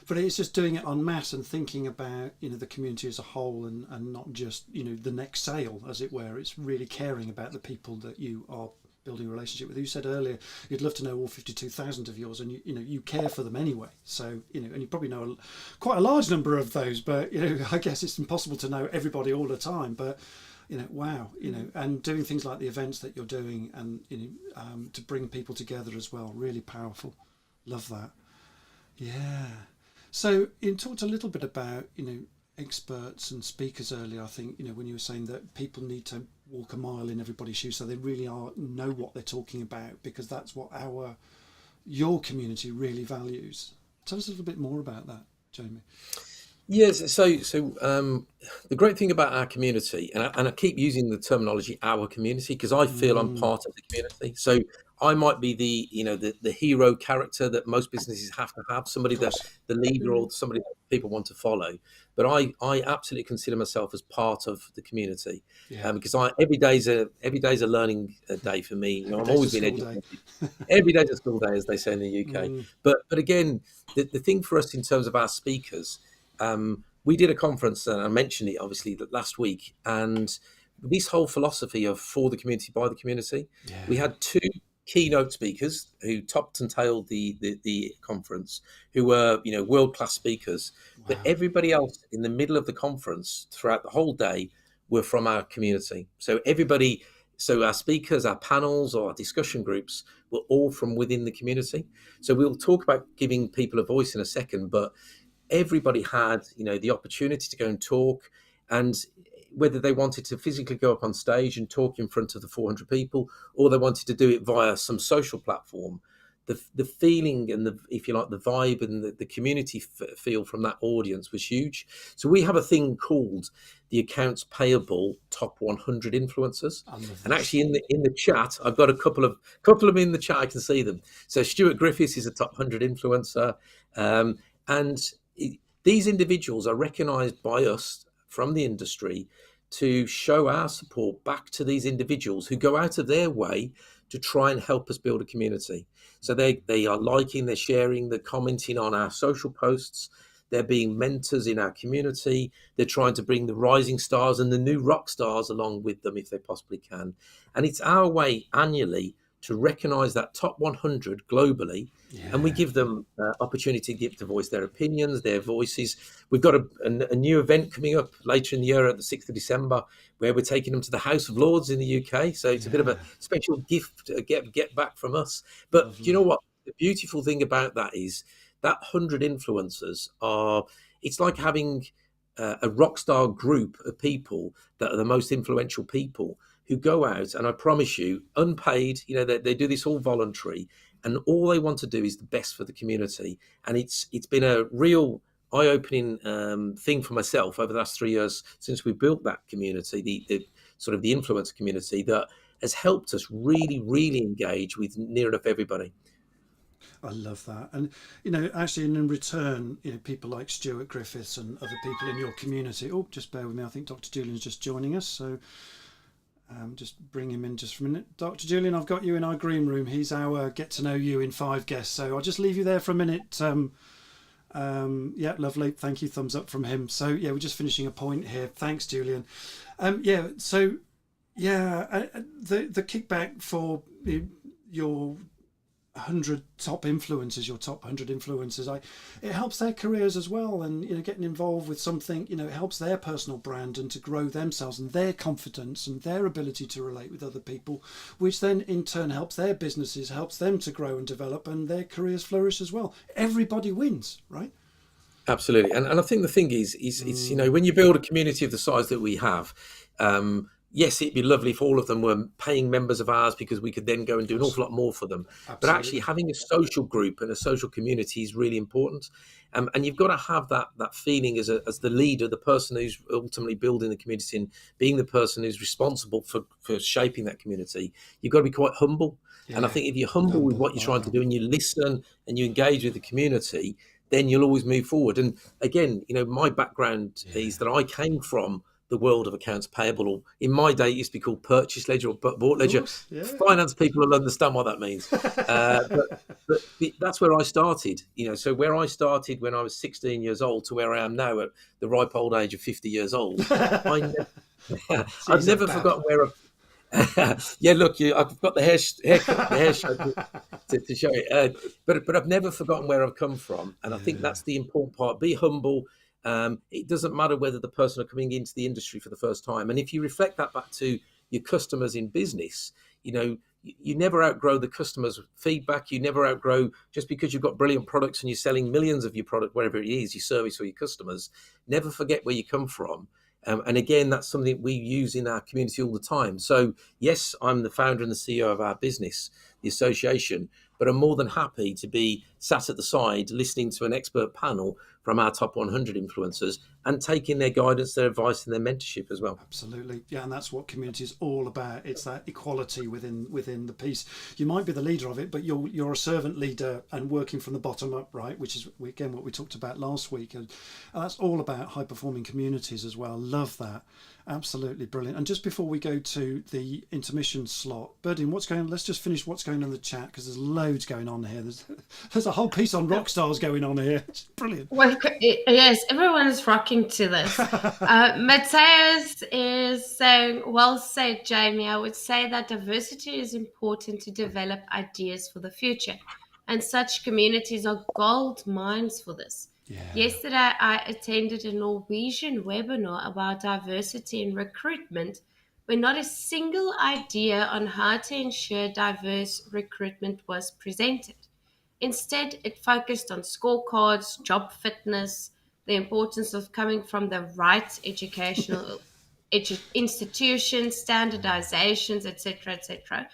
But it's just doing it en masse and thinking about the community as a whole, and not just the next sale, as it were. It's really caring about the people that you are building a relationship with. You said earlier you'd love to know all 52,000 of yours, and you care for them anyway. So and you probably know quite a large number of those, but I guess it's impossible to know everybody all the time. But wow, and doing things like the events that you're doing, and to bring people together as well, really powerful. Love that. Yeah. So you talked a little bit about experts and speakers earlier. I think when you were saying that people need to walk a mile in everybody's shoes, so they really know what they're talking about, because that's what your community really values. Tell us a little bit more about that, Jamie. Yes, the great thing about our community, and I keep using the terminology "our community" because I feel I'm Mm, part of the community. So I might be the hero character that most businesses have to have, somebody of that course. the leader Mm. or somebody that people want to follow. But I absolutely consider myself as part of the community, Yeah. because every day's a learning day for me. Every I'm day's a always being school day. educated. Every day's a school day, as they say in the UK. Mm, But again, the thing for us in terms of our speakers, we did a conference, and I mentioned it obviously last week, and this whole philosophy of for the community, by the community, we yeah. had two keynote speakers who topped and tailed the conference, who were world class speakers, but Wow. everybody else in the middle of the conference throughout the whole day were from our community. So our speakers, our panels, or our discussion groups were all from within the community. So we'll talk about giving people a voice in a second, but everybody had the opportunity to go and talk, and whether they wanted to physically go up on stage and talk in front of the 400 people, or they wanted to do it via some social platform, the feeling and the, if you like, the vibe and the community feel from that audience was huge. So we have a thing called the Accounts Payable Top 100 Influencers, I love and this. actually in the chat I've got a couple of them in the chat. I can see them. So Stuart Griffiths is a top 100 influencer, and these individuals are recognized by us from the industry to show our support back to these individuals who go out of their way to try and help us build a community. So they are liking, they're sharing, they're commenting on our social posts, they're being mentors in our community, they're trying to bring the rising stars and the new rock stars along with them if they possibly can. And it's our way annually to recognize that top 100 globally, and we Yeah. give them opportunity to voice their opinions, their voices. We've got a new event coming up later in the year at the 6th of December, where we're taking them to the House of Lords in the UK. So it's a bit of a Yeah. special gift to get back from us. But do you know Lovely. what? The beautiful thing about that is that 100 influencers are, it's like having a rock star group of people that are the most influential people who go out, and I promise you, unpaid, they do this all voluntary, and all they want to do is the best for the community. And it's been a real eye-opening thing for myself over the last 3 years since we built that community, the sort of the influencer community, that has helped us really, really engage with near enough everybody. I love that. And, actually, and in return, people like Stuart Griffiths and other people in your community. Oh, just bear with me. I think Dr. Julian's just joining us. So just bring him in just for a minute. Dr. Julian, I've got you in our green room. He's our get to know you in 5 guests. So I'll just leave you there for a minute. Yeah, lovely. Thank you. Thumbs up from him. So, yeah, we're just finishing a point here. Thanks, Julian. Yeah, so, yeah, the kickback for your 100 top influencers, your top 100 influencers, it helps their careers as well. And getting involved with something, it helps their personal brand and to grow themselves and their confidence and their ability to relate with other people, which then in turn helps their businesses, helps them to grow and develop, and their careers flourish as well. Everybody wins, right? Absolutely, and I think the thing is it's when you build a community of the size that we have, yes, it'd be lovely if all of them were paying members of ours, because we could then go and Of do an course. awful lot more for them. But actually, Absolutely. having a social group and a social community is really important, and you've got to have that feeling as the leader, the person who's ultimately building the community and being the person who's responsible for shaping that community. You've got to be quite humble, and I Yeah. think if you're humble with Humble. what you're trying to Wow. do and you listen and you engage with the community, then you'll always move forward. And again, my background Yeah. is that I came from the world of accounts payable, or in my day, it used to be called purchase ledger or bought Of ledger. course. Yeah. Finance people will understand what that means. But that's where I started. So where I started when I was 16 years old to where I am now at the ripe old age of 50 years old, I never, I've She's a never dad. forgotten where yeah, look, I've got the haircut, the hair shape to show it. But I've never forgotten where I've come from, and I think Yeah. that's the important part. Be humble. It doesn't matter whether the person are coming into the industry for the first time, and if you reflect that back to your customers in business, you never outgrow the customer's feedback. You never outgrow, just because you've got brilliant products and you're selling millions of your product, wherever it is, your service or your customers. Never forget where you come from. And again, that's something we use in our community all the time. So, yes, I'm the founder and the CEO of our business, the association, but I'm more than happy to be sat at the side listening to an expert panel from our top 100 influencers and taking their guidance, their advice, and their mentorship as well. Absolutely, yeah, and that's what community is all about. It's that equality within the piece. You might be the leader of it, but you're a servant leader and working from the bottom up, right? Which is again what we talked about last week, and that's all about high performing communities as well. Love that. Absolutely brilliant. And just before we go to the intermission slot, Berdine, what's going on? Let's just finish what's going on in the chat, because there's loads going on here. There's a whole piece on rock stars going on here. It's brilliant. Well, yes, everyone is rocking to this. Matthias is saying, well said, Jamie. I would say that diversity is important to develop ideas for the future, and such communities are gold mines for this. Yeah. Yesterday, I attended a Norwegian webinar about diversity in recruitment, where not a single idea on how to ensure diverse recruitment was presented. Instead, it focused on scorecards, job fitness, the importance of coming from the right educational institutions, standardizations, etc.,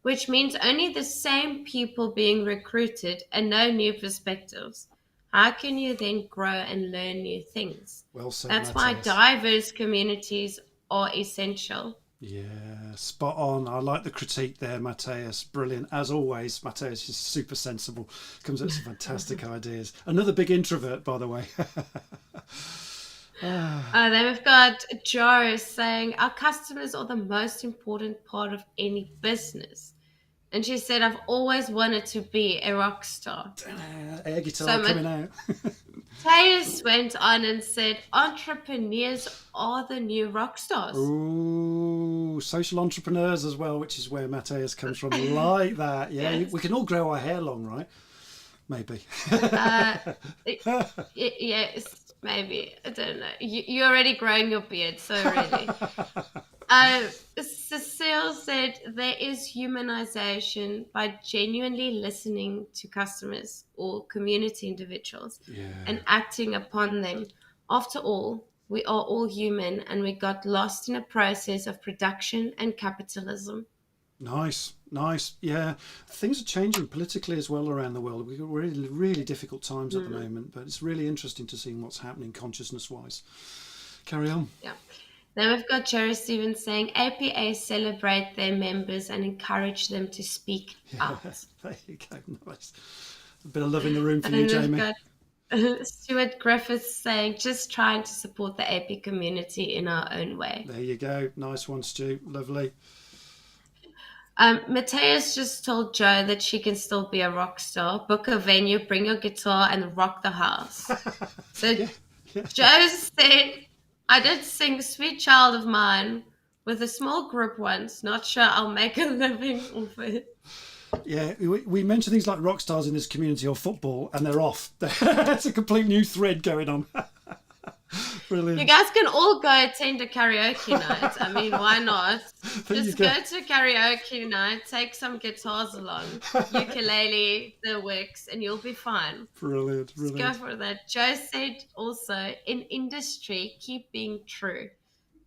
which means only the same people being recruited and no new perspectives. How can you then grow and learn new things? Well said, That's Matthias. why diverse communities are essential. Yeah, spot on. I like the critique there, Matthias. Brilliant. As always, Matthias is super sensible. Comes up with some fantastic ideas. Another big introvert, by the way. Then we've got Joe saying, our customers are the most important part of any business. And she said, I've always wanted to be a rock star. Air guitar coming out. Matthias went on and said, entrepreneurs are the new rock stars. Ooh, social entrepreneurs as well, which is where Matthias comes from. Like that. Yeah, yes. We can all grow our hair long, right? Maybe. Yes, maybe. I don't know. You're already growing your beard, so really. Cecile said there is humanization by genuinely listening to customers or community individuals and acting upon them. After all, we are all human, and we got lost in a process of production and capitalism. Nice. Yeah, things are changing politically as well around the world. We've got really, really difficult times at the moment, but it's really interesting to see what's happening consciousness-wise. Carry on. Yeah. Then we've got Jerry Stevens saying, APA celebrate their members and encourage them to speak out. There you go. Nice. A bit of love in the room for you, Jamie. We've got Stuart Griffiths saying, just trying to support the AP community in our own way. There you go. Nice one, Stu. Lovely. Matthias just told Joe that she can still be a rock star. Book a venue, bring your guitar, and rock the house. So Joe said, I did sing Sweet Child of Mine with a small group once. Not sure I'll make a living off it. Yeah, we mention things like rock stars in this community or football, and they're off. That's a complete new thread going on. Brilliant. You guys can all go attend a karaoke night. I mean, why not? Just go to karaoke night, take some guitars along, ukulele, the wicks, and you'll be fine. Brilliant. Just go for that. Joe said also, in industry, keep being true.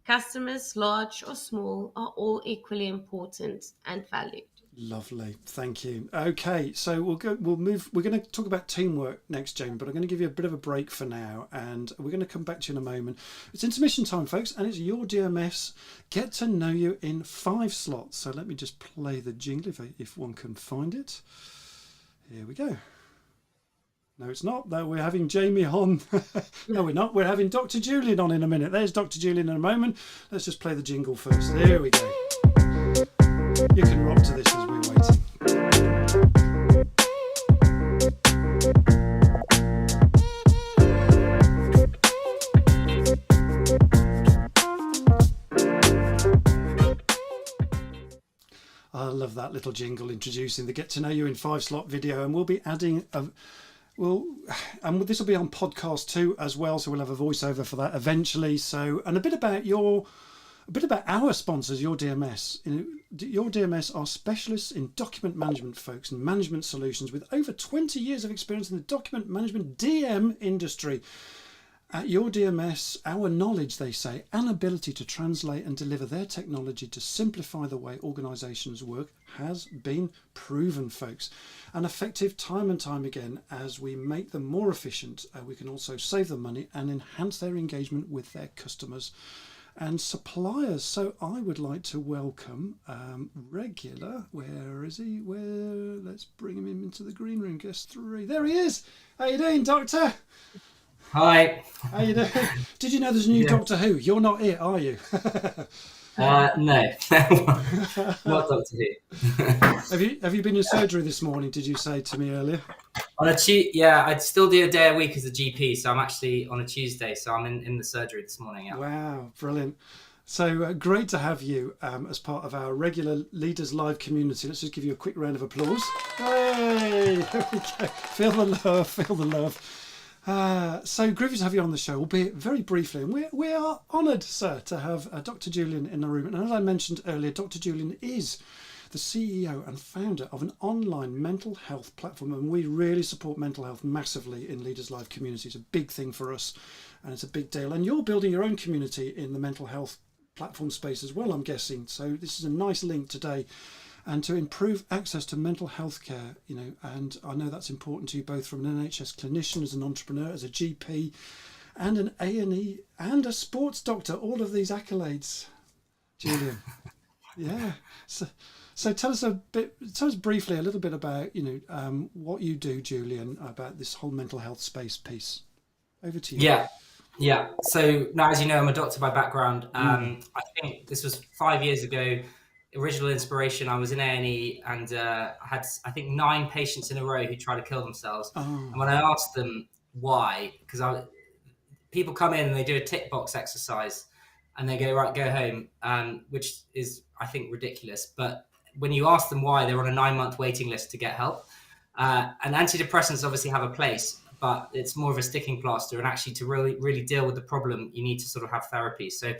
Customers, large or small, are all equally important and valued. Lovely, thank you. Okay, so we'll move. We're going to talk about teamwork next, Jamie, but I'm going to give you a bit of a break for now, and we're going to come back to you in a moment. It's intermission time, folks, and it's your DMS Get to Know You in 5 slots. So let me just play the jingle if one can find it. Here we go. No, it's not. No, we're having Jamie on. No, we're not. We're having Dr. Julian on in a minute. There's Dr. Julian in a moment. Let's just play the jingle first. There we go. You can rock to this as we're waiting. I love that little jingle introducing the Get to Know You in 5 slot video, and we'll be adding and this will be on podcast too as well, so we'll have a voiceover for that eventually. So, and a bit about our sponsors, Your DMS. Your DMS are specialists in document management, folks, and management solutions with over 20 years of experience in the document management DM industry. At your DMS, our knowledge, they say, and ability to translate and deliver their technology to simplify the way organisations work has been proven, folks, and effective time and time again. As we make them more efficient, we can also save them money and enhance their engagement with their customers and suppliers. So I would like to welcome regular, where is he? Let's bring him into the green room. Guest 3. There he is. How you doing, Doctor? Hi. How you doing? Did you know there's a new Doctor Who? You're not it, are you? No, not Doctor Who. Have you been in surgery this morning? Did you say to me earlier? Yeah, I'd still do a day a week as a GP, so I'm actually on a Tuesday, so I'm in the surgery this morning. Yeah. Wow, brilliant. So great to have you as part of our regular Leaders Live community. Let's just give you a quick round of applause. Hey, there we go. Feel the love, feel the love. So groovy to have you on the show, albeit very briefly, and we are honoured, sir, to have Dr. Julian in the room. And as I mentioned earlier, Dr. Julian is the CEO and founder of an online mental health platform, and we really support mental health massively in Leaders Live community. It's a big thing for us, and it's a big deal. And you're building your own community in the mental health platform space as well, I'm guessing. So this is a nice link today. And to improve access to mental health care, and I know that's important to you both from an NHS clinician, as an entrepreneur, as a GP, and an A&E, and a sports doctor. All of these accolades, Julian. Yeah. So tell us briefly a little bit about what you do, Julian, about this whole mental health space piece. Over to you. Yeah. So now, as you know, I'm a doctor by background. I think this was 5 years ago. Original inspiration, I was in A&E and I had, I think, 9 patients in a row who tried to kill themselves. And when I asked them why, because people come in and they do a tick box exercise and they go, right, go home, which is, I think, ridiculous. But when you ask them why, they're on a 9-month waiting list to get help. And antidepressants obviously have a place, but it's more of a sticking plaster. And actually, to really deal with the problem, you need to sort of have therapy. So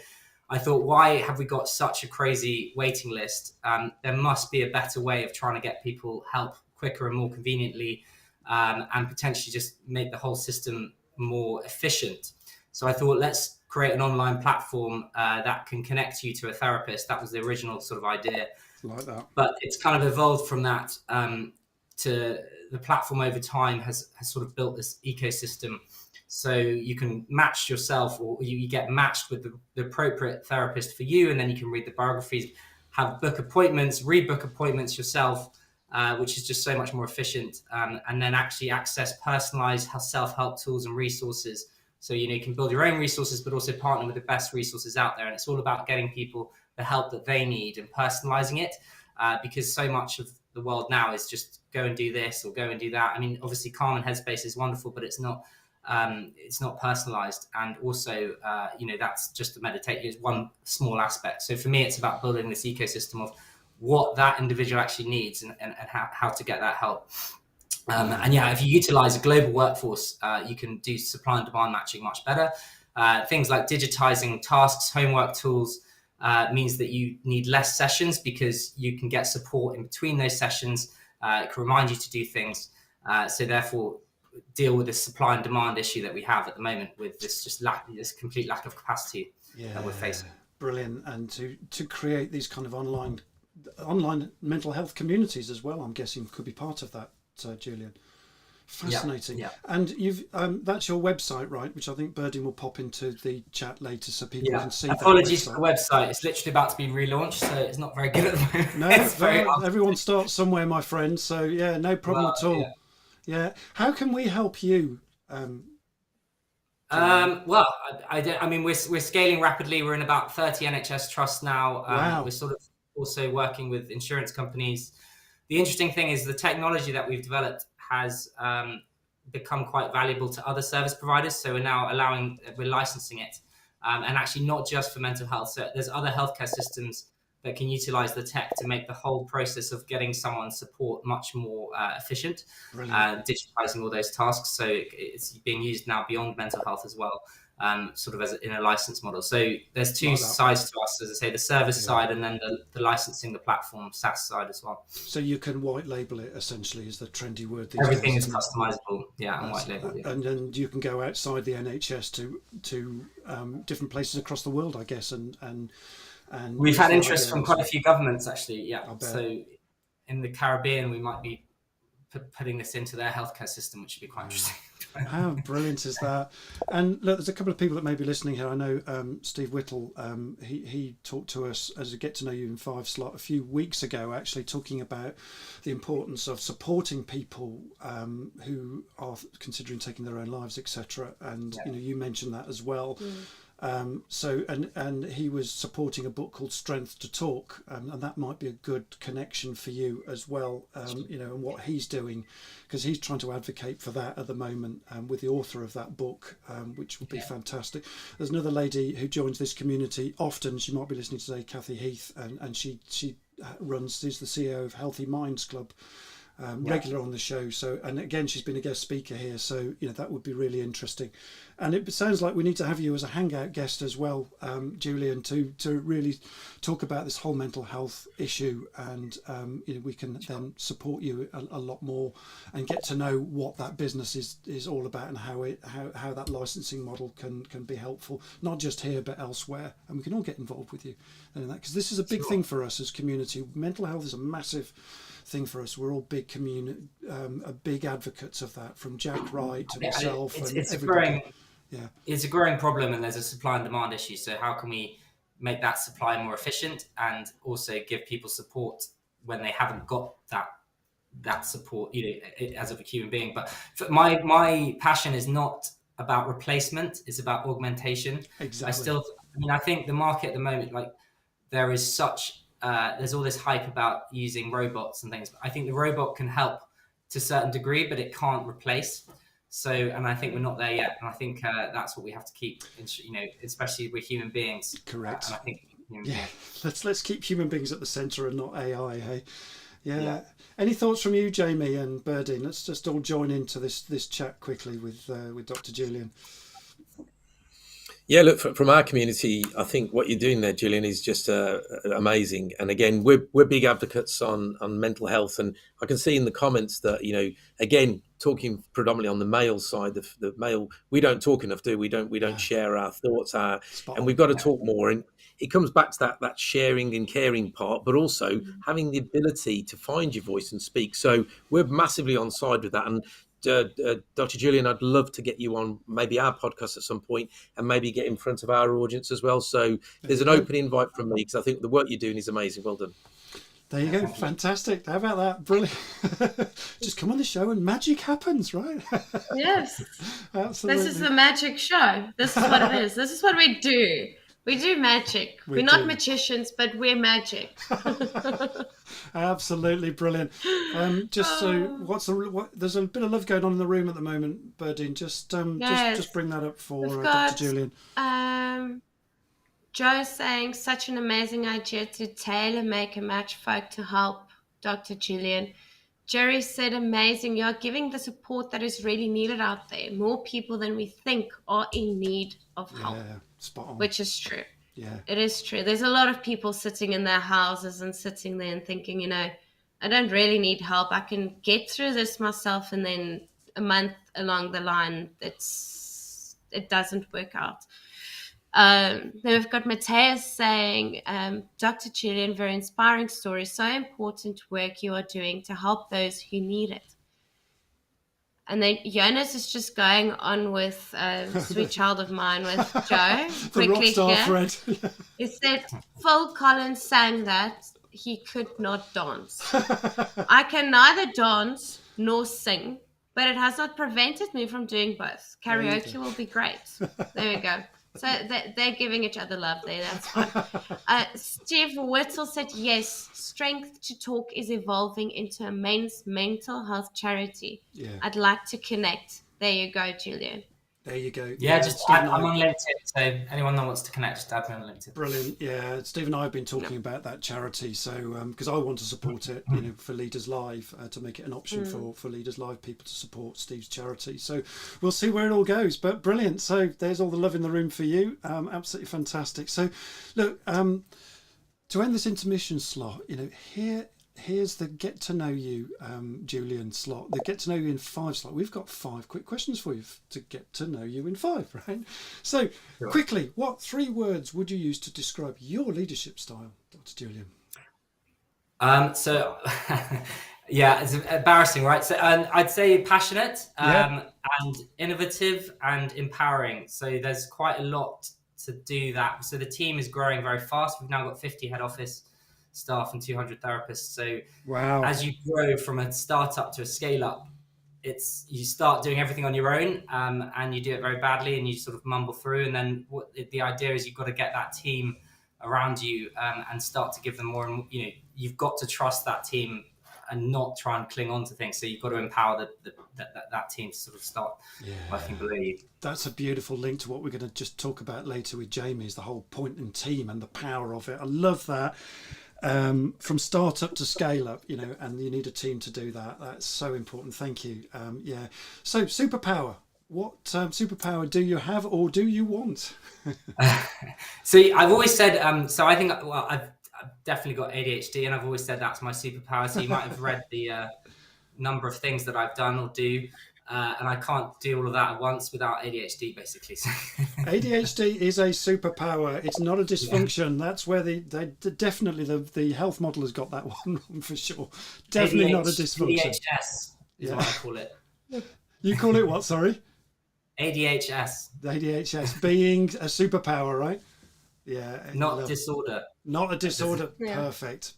I thought, why have we got such a crazy waiting list? There must be a better way of trying to get people help quicker and more conveniently, and potentially just make the whole system more efficient. So I thought, let's create an online platform that can connect you to a therapist. That was the original sort of idea. Like that. But it's kind of evolved from that to the platform over time has sort of built this ecosystem. So you can match yourself, or you get matched with the appropriate therapist for you, and then you can read the biographies, book appointments, rebook appointments yourself, which is just so much more efficient, and then actually access personalized self-help tools and resources. So you can build your own resources, but also partner with the best resources out there. And it's all about getting people the help that they need and personalizing it, because so much of the world now is just go and do this or go and do that. I mean, obviously, Calm and Headspace is wonderful, but it's not personalized. And also, that's just to meditate is one small aspect. So for me, it's about building this ecosystem of what that individual actually needs and how to get that help. And yeah, if you utilize a global workforce, you can do supply and demand matching much better. Things like digitizing tasks, homework tools, means that you need less sessions because you can get support in between those sessions. It can remind you to do things. So therefore, deal with this supply and demand issue that we have at the moment with this complete lack of capacity that we're facing. Brilliant. And to create these kind of online mental health communities as well, I'm guessing could be part of that, Julian. Fascinating. Yeah. And you've that's your website, right? Which I think Birdie will pop into the chat later so people can see. Apologies for the website. It's literally about to be relaunched, so it's not very good at the moment. No, everyone starts somewhere, my friend. So yeah, no problem at all. Yeah. How can we help you? Well, I mean, we're scaling rapidly. We're in about 30 NHS trusts now. Wow. We're sort of also working with insurance companies. The interesting thing is the technology that we've developed has become quite valuable to other service providers. So we're now we're licensing it, and actually not just for mental health. So there's other healthcare systems that can utilize the tech to make the whole process of getting someone support much more efficient, digitizing all those tasks. So it's being used now beyond mental health as well. sort of in a license model. So there's two Like that. sides to us, as I say, the service Yeah. side and then the licensing, the platform, SaaS side as well. So you can white label it, essentially, is the trendy word these Everything days. is customizable, and white label. Yeah. And then you can go outside the NHS to different places across the world, I guess, and we've had interest from quite a few governments, actually. Yeah. So in the Caribbean, we might be putting this into their healthcare system, which would be quite interesting. How brilliant is that? And look, there's a couple of people that may be listening here. I know Steve Whittle, he talked to us as a Get to Know You in 5 slot a few weeks ago, actually talking about the importance of supporting people who are considering taking their own lives, etc. And you mentioned that as well. So and he was supporting a book called Strength to Talk, and that might be a good connection for you as well, and what he's doing, because he's trying to advocate for that at the moment with the author of that book, which would be fantastic. There's another lady who joins this community often. She might be listening today, Kathy Heath, and she's the CEO of Healthy Minds Club. Regular on the show, so, and again she's been a guest speaker here, so that would be really interesting. And it sounds like we need to have you as a hangout guest as well, Julian, to really talk about this whole mental health issue, and we can then support you a lot more and get to know what that business is all about, and how that licensing model can be helpful, not just here but elsewhere, and we can all get involved with you in that, because this is a big thing for us as community. Mental health is a massive thing for us. We're all big big advocates of that, from Jack Wright to myself. It's a growing problem, and there's a supply and demand issue. So how can we make that supply more efficient and also give people support when they haven't got that support, as a human being? But my passion is not about replacement; it's about augmentation. Exactly. I think the market at the moment, like, there is there's all this hype about using robots and things. But I think the robot can help to a certain degree, but it can't replace. So, and I think we're not there yet. And I think that's what we have to keep, especially with human beings. Correct. And I think, let's keep human beings at the centre and not AI. Hey, yeah. Any thoughts from you, Jamie and Berdine? Let's just all join into this chat quickly with Dr. Julian. Yeah, look, from our community, I think what you're doing there, Julian, is just amazing. And again, we're big advocates on mental health, and I can see in the comments that, again, talking predominantly on the male side, the male, we don't talk enough, do we? We don't share our thoughts, and we've got to talk more. And it comes back to that sharing and caring part, but also having the ability to find your voice and speak. So we're massively on side with that. And Dr. Julian, I'd love to get you on maybe our podcast at some point, and maybe get in front of our audience as well. So there's an open invite from me, because I think the work you're doing is amazing. Well done. There you go. Fantastic. How about that? Brilliant. Just come on the show and magic happens, right? Yes. Absolutely. This is the magic show. This is what it is. This is what we do. We do magic. We're not magicians, but we're magic. Absolutely brilliant. There's a bit of love going on in the room at the moment, Berdine. Just bring that up for Dr. Julian. Joe's saying, such an amazing idea to tailor make a match folk to help Dr. Julian. Jerry said, amazing. You're giving the support that is really needed out there. More people than we think are in need of help. Yeah, spot on. Which is true. Yeah, it is true. There's a lot of people sitting in their houses and sitting there and thinking, I don't really need help. I can get through this myself. And then a month along the line, it doesn't work out. Then we've got Mateus saying, Dr. Julian, very inspiring story. So important work you are doing to help those who need it. And then Jonas is just going on with Sweet Child of Mine with Joe. The rock star Fred. He said, Phil Collins sang that he could not dance. I can neither dance nor sing, but it has not prevented me from doing both. Karaoke will be great. There we go. So they're giving each other love there. That's fine. Steve Whittle said, yes, Strength to Talk is evolving into a men's mental health charity. Yeah. I'd like to connect. There you go, Julian. There you go. Yeah, just Steve I'm on LinkedIn, so anyone that wants to connect, just add me on LinkedIn. Brilliant. Yeah, Steve and I have been talking about that charity, so because I want to support it, for Leaders Live, to make it an option for Leaders Live people to support Steve's charity. So we'll see where it all goes. But brilliant. So there's all the love in the room for you. Absolutely fantastic. So look, to end this intermission slot, here's the get to know you, Julian slot, the get to know you in 5 slot. We've got 5 quick questions for you to get to know you in 5, right? So quickly, what 3 words would you use to describe your leadership style, Dr. Julian? So yeah, it's embarrassing, right? So I'd say passionate, and innovative and empowering. So there's quite a lot to do that. So the team is growing very fast. We've now got 50 head office staff and 200 therapists. So as you grow from a startup to a scale up, you start doing everything on your own, and you do it very badly and you sort of mumble through. And then the idea is you've got to get that team around you, and start to give them more, and you've got to trust that team and not try and cling on to things. So you've got to empower that team to sort of start working below you. That's a beautiful link to what we're going to just talk about later with Jamie, is the whole point in team and the power of it. I love that. From startup to scale up, and you need a team to do that. That's so important. Thank you. So superpower. What superpower do you have, or do you want? So I've always said, so I think, I've definitely got ADHD, and I've always said that's my superpower. So you might have read the number of things that I've done or do, and I can't do all of that at once without ADHD, basically. ADHD is a superpower. It's not a dysfunction. That's where definitely the health model has got that one wrong for sure. Definitely not a dysfunction. ADHS is what I call it. You call it what? Sorry. ADHS. ADHS being a superpower, right? Yeah. Not disorder. Not a disorder. Yeah.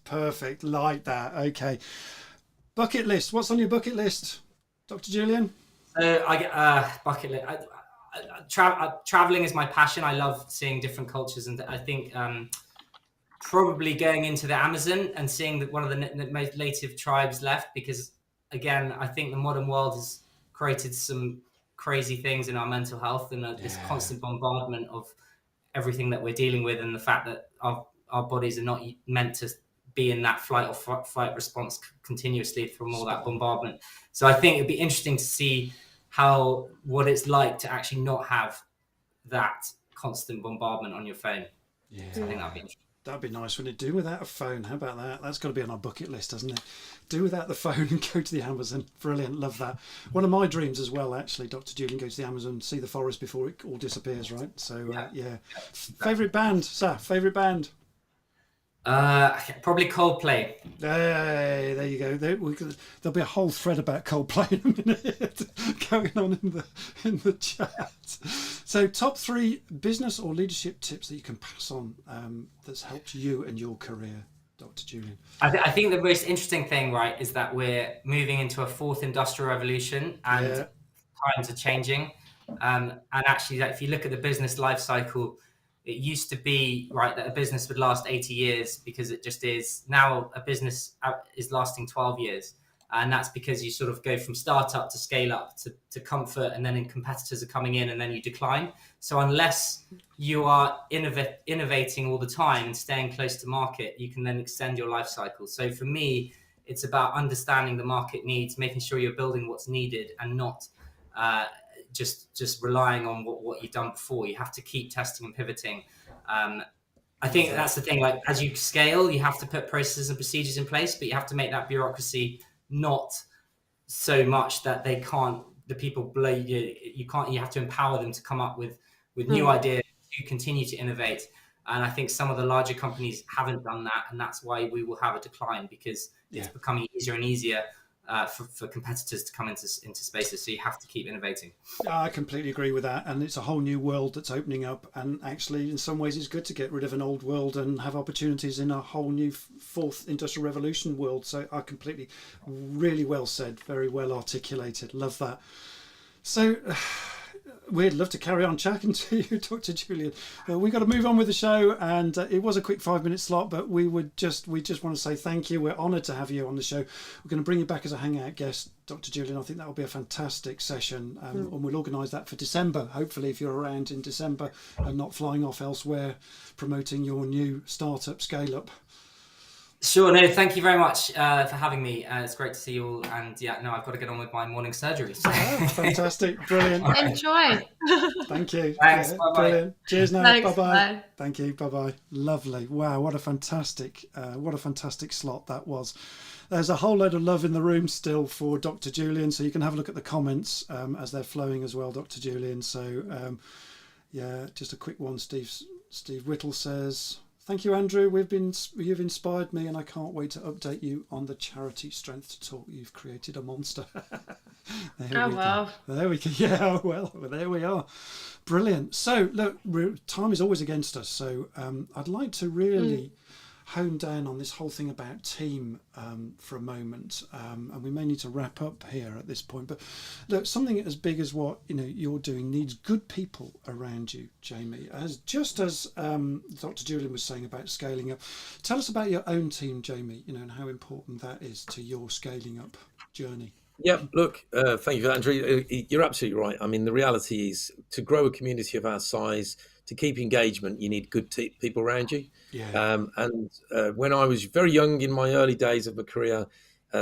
Perfect. Like that. Okay. Bucket list. What's on your bucket list, Dr. Julian? So I get bucket list. Traveling is my passion. I love seeing different cultures, and I think probably going into the Amazon and seeing one of the most native tribes left, because again, I think the modern world has created some crazy things in our mental health, and this constant bombardment of everything that we're dealing with, and the fact that our bodies are not meant to be in that flight or fight response continuously from all that bombardment. So I think it'd be interesting to see what it's like to actually not have that constant bombardment on your phone. Yeah, so I think that'd be interesting. That'd be nice, wouldn't it? Do without a phone. How about that? That's got to be on our bucket list, hasn't it? Do without the phone and go to the Amazon. Brilliant. Love that. One of my dreams as well, actually, Dr. Julian, go to the Amazon, see the forest before it all disappears, right? So, Favourite band, Saf? Favourite band? Probably Coldplay. Hey, there you go. There'll be a whole thread about Coldplay in a minute going on in the chat. So, top 3 business or leadership tips that you can pass on that's helped you and your career, Dr. Julian. I think the most interesting thing, right, is that we're moving into a 4th industrial revolution, and times are changing. And actually, if you look at the business life cycle, it used to be, right, that a business would last 80 years because it just is. Now a business is lasting 12 years. And that's because you sort of go from startup to scale up to comfort, and then competitors are coming in, and then you decline. So unless you are innovating all the time and staying close to market, you can then extend your life cycle. So for me, it's about understanding the market needs, making sure you're building what's needed, and not just relying on what you've done before. You have to keep testing and pivoting. I think that's the thing. Like, as you scale, you have to put processes and procedures in place, but you have to make that bureaucracy not so much that the people below you, you have to empower them to come up with new ideas, to continue to innovate. And I think some of the larger companies haven't done that, and that's why we will have a decline, because it's becoming easier and easier for competitors to come into spaces. So you have to keep innovating. I completely agree with that, and it's a whole new world that's opening up, and actually in some ways it's good to get rid of an old world and have opportunities in a whole new 4th industrial revolution world. So I completely, really well said, very well articulated, love that. So we'd love to carry on chatting to you, Dr. Julian. We've got to move on with the show, and it was a quick 5-minute slot, but we just want to say thank you. We're honoured to have you on the show. We're going to bring you back as a hangout guest, Dr. Julian. I think that will be a fantastic session, and we'll organise that for December. Hopefully, if you're around in December and not flying off elsewhere, promoting your new startup scale up. Sure. No, thank you very much for having me. It's great to see you all. And I've got to get on with my morning surgery. So. Fantastic. Brilliant. Enjoy. Thank you. Thanks. Bye-bye. Brilliant. Cheers now. Thanks, Bye-bye. bye. Thank you. Bye-bye. Lovely. Wow. What a fantastic slot that was. There's a whole load of love in the room still for Dr. Julian. So you can have a look at the comments as they're flowing as well, Dr. Julian. So just a quick one. Steve Whittle says, thank you, Andrew. You've inspired me, and I can't wait to update you on the charity Strength to Talk. You've created a monster. Wow. There we go. Yeah, well, there we are. Brilliant. So, look, time is always against us. So, I'd like to really hone down on this whole thing about team for a moment, and we may need to wrap up here at this point. But look, something as big as what you're doing needs good people around you, Jamie. As Dr. Julian was saying about scaling up, tell us about your own team, Jamie. And how important that is to your scaling up journey. Yeah, look, thank you for that, Andrew. You're absolutely right. I mean, the reality is to grow a community of our size, to keep engagement, you need good people around you. Yeah. When I was very young in my early days of my career,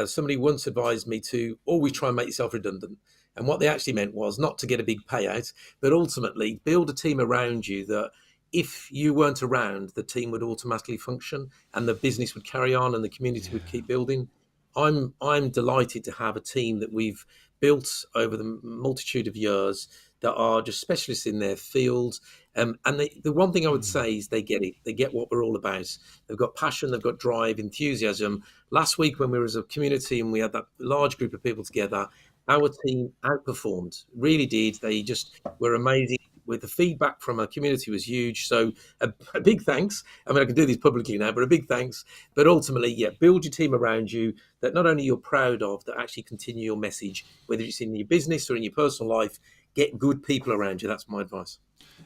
somebody once advised me to always try and make yourself redundant. And what they actually meant was not to get a big payout, but ultimately build a team around you that if you weren't around, the team would automatically function and the business would carry on and the community would keep building. I'm delighted to have a team that we've built over the multitude of years that are just specialists in their field. And the one thing I would say is they get it. They get what we're all about. They've got passion, they've got drive, enthusiasm. Last week when we were as a community and we had that large group of people together, our team outperformed, really did. They just were amazing. With the feedback from our community was huge. So a big thanks. I mean, I can do this publicly now, but a big thanks. But ultimately, build your team around you that not only you're proud of, that actually continue your message, whether it's in your business or in your personal life. Get good people around you. That's my advice.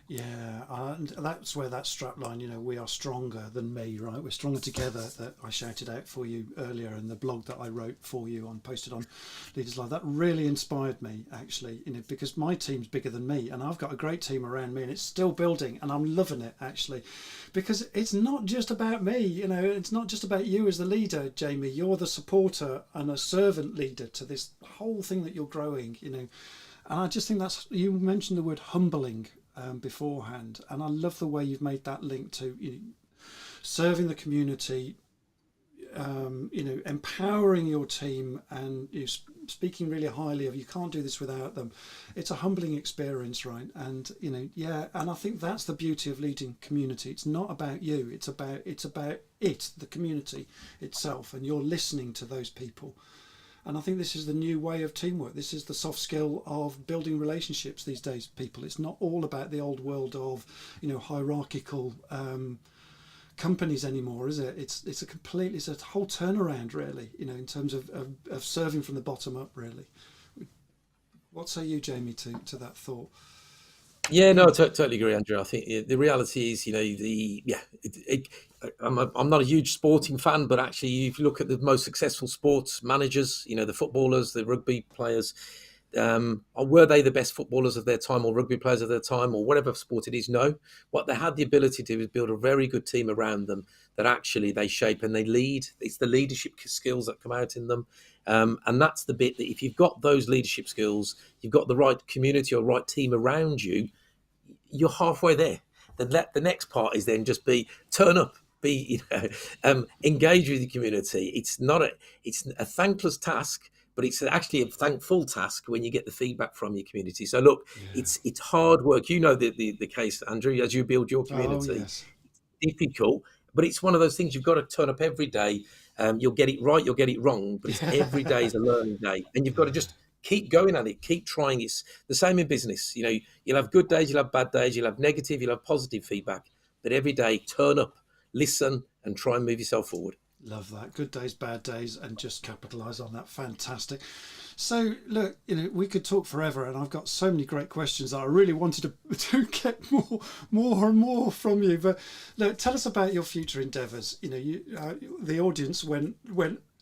Yeah, and that's where that strapline, we are stronger than me, right? We're stronger together, that I shouted out for you earlier, and the blog that I wrote for you posted on Leaders Live, that really inspired me, actually, because my team's bigger than me, and I've got a great team around me, and it's still building, and I'm loving it, actually, because it's not just about me, it's not just about you as the leader, Jamie. You're the supporter and a servant leader to this whole thing that you're growing, and I just think you mentioned the word humbling beforehand, and I love the way you've made that link to serving the community, empowering your team, and speaking really highly of. You can't do this without them. It's a humbling experience, right? And and I think that's the beauty of leading community. It's not about you. It's about the community itself, and you're listening to those people. And I think this is the new way of teamwork. This is the soft skill of building relationships these days, people. It's not all about the old world of, hierarchical companies anymore, is it? It's a whole turnaround, really, in terms of serving from the bottom up, really. What say you, Jamie, to that thought? Yeah, no, I totally agree, Andrew. I think the reality is, I'm not a huge sporting fan, but actually, if you look at the most successful sports managers, the footballers, the rugby players, were they the best footballers of their time or rugby players of their time or whatever sport it is? No. What they had the ability to do is build a very good team around them that actually they shape and they lead. It's the leadership skills that come out in them. And that's the bit that if you've got those leadership skills, you've got the right community or right team around you, you're halfway there. The next part is then just turn up, engage with the community. It's a thankless task, but it's actually a thankful task when you get the feedback from your community. So look, it's hard work. The case, Andrew, as you build your community. Oh, yes. It's difficult, but it's one of those things you've got to turn up every day. You'll get it right, you'll get it wrong, but it's every day is a learning day, and you've got to just keep going at it, keep trying. It's the same in business. You'll have good days, you'll have bad days, you'll have negative, you'll have positive feedback, but every day turn up, listen, and try and move yourself forward. Love that. Good days, bad days, and just capitalise on that. Fantastic. So, look, we could talk forever, and I've got so many great questions that I really wanted to get more and more from you. But look, tell us about your future endeavours. The audience went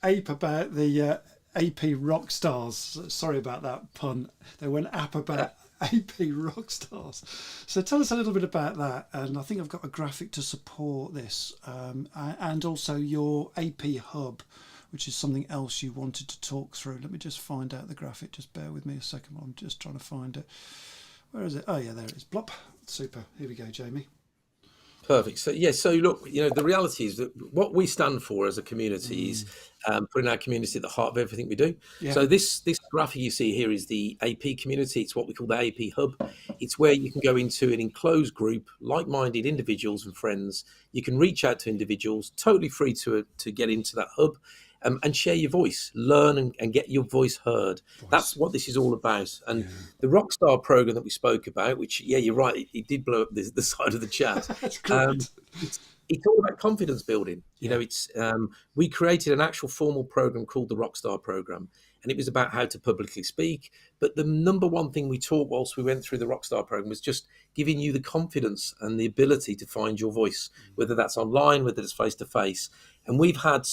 ape about the AP rock stars. Sorry about that pun. They went ape about AP rock stars. So tell us a little bit about that, and I think I've got a graphic to support this, and also your AP hub, which is something else you wanted to talk through. Let me just find out the graphic. Just bear with me a second. I'm just trying to find it. Where is it? Oh yeah, there it is. Blop. Super. Here we go, Jamie. Perfect. So so look, the reality is that what we stand for as a community is putting our community at the heart of everything we do. Yeah. So this graphic you see here is the AP community. It's what we call the AP hub. It's where you can go into an enclosed group, like-minded individuals and friends. You can reach out to individuals, totally free to get into that hub. And share your voice, learn and get your voice heard. That's what this is all about. And the Rockstar program that we spoke about, which, you're right, it did blow up the side of the chat. That's great. It's all about confidence building. We created an actual formal program called the Rockstar program, and it was about how to publicly speak. But the number one thing we taught whilst we went through the Rockstar program was just giving you the confidence and the ability to find your voice, whether that's online, whether it's face to face. And we've had,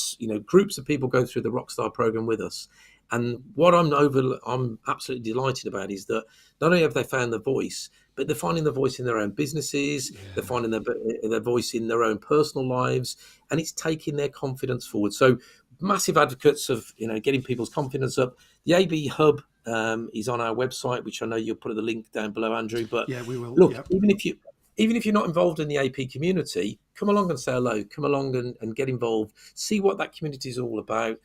groups of people go through the Rockstar program with us. And what I'm absolutely delighted about is that not only have they found their voice, but they're finding their voice in their own businesses. Yeah. They're finding their voice in their own personal lives, and it's taking their confidence forward. So massive advocates of, getting people's confidence up. The AB Hub is on our website, which I know you'll put the link down below, Andrew. But yeah, we will. Look, yep. Even if you're not involved in the AP community, come along and say hello. Come along and get involved. See what that community is all about.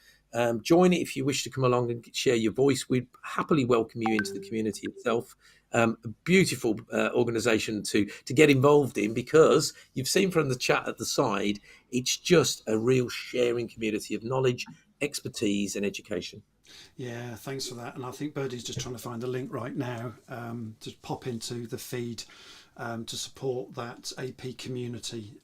Join it if you wish to come along and share your voice. We'd happily welcome you into the community itself. A beautiful organisation to get involved in, because you've seen from the chat at the side, it's just a real sharing community of knowledge, expertise and education. Yeah, thanks for that. And I think Birdie's just trying to find the link right now to pop into the feed to support that AP community.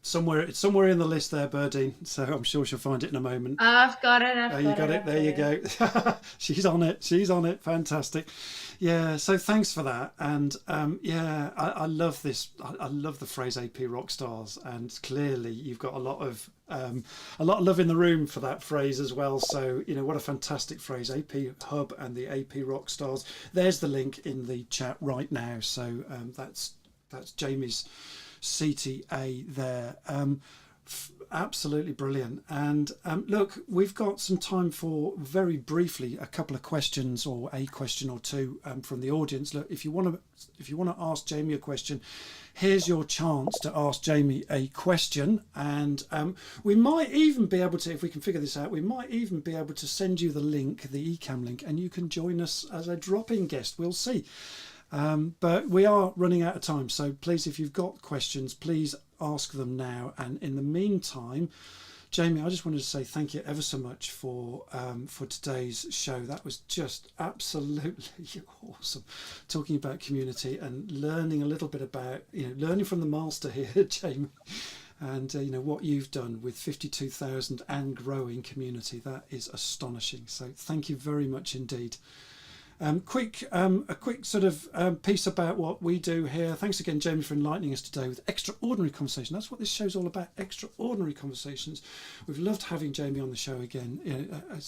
It's somewhere in the list there, Birdie. So I'm sure she'll find it in a moment. I've got it. You got it. There you go. She's on it. Fantastic. Yeah. So thanks for that. And I love this. I love the phrase AP rock stars. And clearly you've got a lot of love in the room for that phrase as well. So what a fantastic phrase, AP Hub and the AP rock stars. There's the link in the chat right now. So that's Jamie's CTA there. Absolutely brilliant. And look, we've got some time for, very briefly, a couple of questions, or a question or two from the audience. Look, if you want to ask Jamie a question, here's your chance to ask Jamie a question. And we might even be able to, if we can figure this out, we might even be able to send you the link, the eCam link, and you can join us as a drop-in guest. We'll see. But we are running out of time, so please, if you've got questions, please ask them now. And in the meantime, Jamie, I just wanted to say thank you ever so much for today's show. That was just absolutely awesome, talking about community and learning a little bit about, learning from the master here, Jamie, and what you've done with 52,000 and growing community. That is astonishing. So thank you very much indeed. A quick sort of piece about what we do here. Thanks again, Jamie, for enlightening us today with extraordinary conversation. That's what this show's all about, extraordinary conversations. We've loved having Jamie on the show again.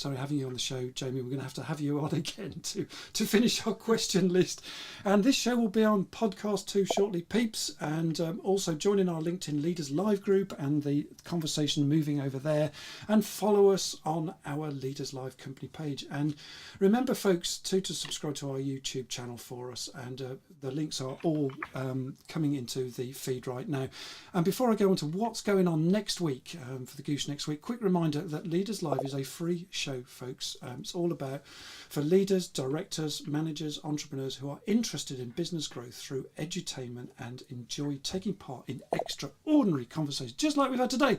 Having you on the show, Jamie. We're going to have you on again to finish our question list. And this show will be on podcast too shortly, peeps. And also join in our LinkedIn Leaders Live group and the conversation moving over there. And follow us on our Leaders Live company page. And remember, folks, to subscribe to our YouTube channel for us, and the links are all coming into the feed right now. And before I go on to what's going on next week for the Goose next week, quick reminder that Leaders Live is a free show, folks. It's all about for leaders, directors, managers, entrepreneurs who are interested in business growth through edutainment and enjoy taking part in extraordinary conversations just like we've had today.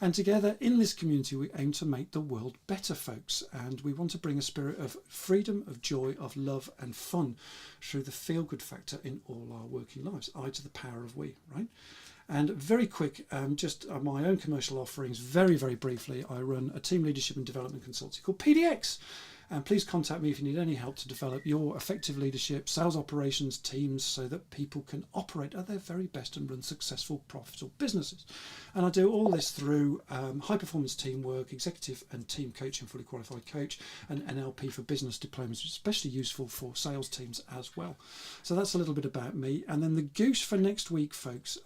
And together in this community we aim to make the world better, folks, and we want to bring a spirit of freedom, of joy, of love and fun through the feel-good factor in all our working lives. I to the power of we, right? And very quick, just my own commercial offerings, very, very briefly, I run a team leadership and development consultancy called PDX. And please contact me if you need any help to develop your effective leadership, sales operations teams, so that people can operate at their very best and run successful, profitable businesses. And I do all this through high performance teamwork, executive and team coaching, fully qualified coach, and NLP for business diplomas, which is especially useful for sales teams as well. So that's a little bit about me. And then the goose for next week, folks.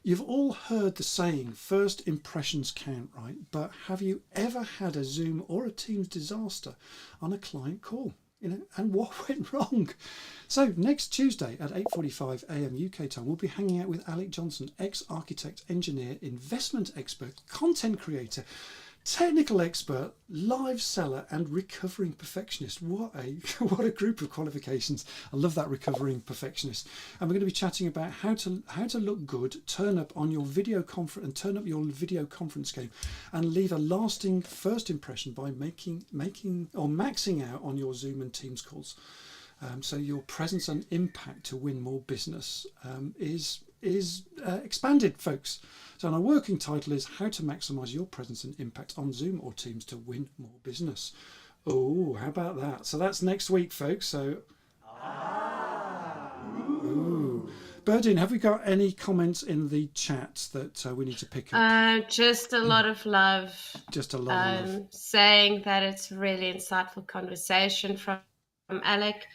You've all heard the saying, first impressions count, right? But have you ever had a Zoom or a Teams disaster on a client call? And what went wrong? So next Tuesday at 8:45 a.m. UK time, we'll be hanging out with Alec Johnson, ex-architect, engineer, investment expert, content creator, technical expert, live seller, and recovering perfectionist. What a group of qualifications. I love that, recovering perfectionist. And we're going to be chatting about how to look good, turn up on your video conference and turn up your video conference game, and leave a lasting first impression by making or maxing out on your Zoom and Teams calls. So your presence and impact to win more business is expanded, folks. So our working title is How to Maximise Your Presence and Impact on Zoom or Teams to Win More Business. Oh, how about that? So that's next week, folks. So, ooh. Berdine, have we got any comments in the chat that we need to pick up? Just a lot of love. Just a lot of love. Saying that it's a really insightful conversation from Alec.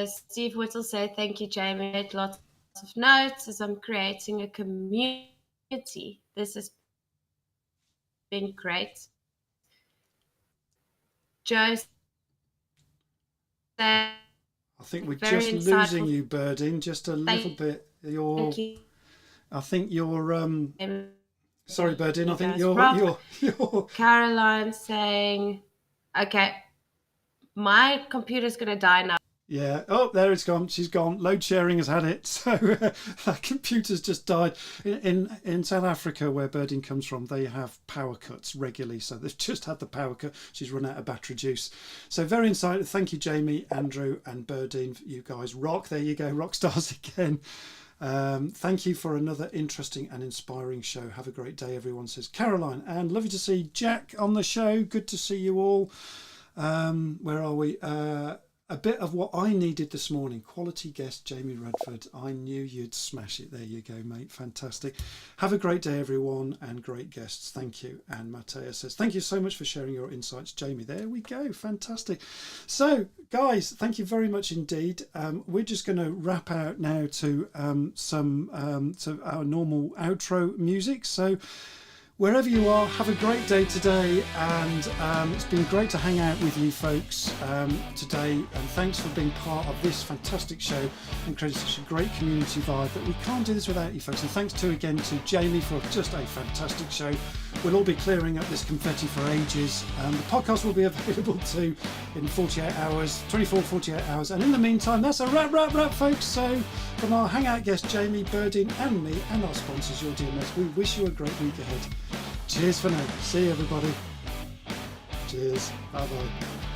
Steve Whittle said, thank you, Jamie. Lots of notes as I'm creating a community. This has been great. Joe said, I think we're just losing you, Berdine, just a little bit. I think you're sorry, Berdine, I think you're Caroline saying, okay, my computer's gonna die now. Yeah. Oh, there it's gone. She's gone. Load sharing has had it. So that computer's just died. In South Africa, where Berdine comes from, they have power cuts regularly. So they've just had the power cut. She's run out of battery juice. So very insightful. Thank you, Jamie, Andrew, and Berdine. You guys rock. There you go. Rock stars again. Thank you for another interesting and inspiring show. Have a great day, everyone, says Caroline. And lovely to see Jack on the show. Good to see you all. Where are we? A bit of what I needed this morning. Quality guest, Jamie Radford. I knew you'd smash it. There you go, mate. Fantastic. Have a great day, everyone, and great guests. Thank you. And Matteo says, thank you so much for sharing your insights, Jamie. There we go. Fantastic. So, guys, thank you very much indeed. We're just going to wrap out now to to our normal outro music. So, wherever you are, have a great day today, and it's been great to hang out with you folks today, and thanks for being part of this fantastic show and creating such a great community vibe that we can't do this without you folks. And thanks again to Jamie for just a fantastic show. We'll all be clearing up this confetti for ages. The podcast will be available too in 48 hours, 48 hours. And in the meantime, that's a wrap, folks. So from our hangout guest, Jamie, Berdine, and me, and our sponsors, your DMS, we wish you a great week ahead. Cheers for now. See you, everybody. Cheers. Bye-bye.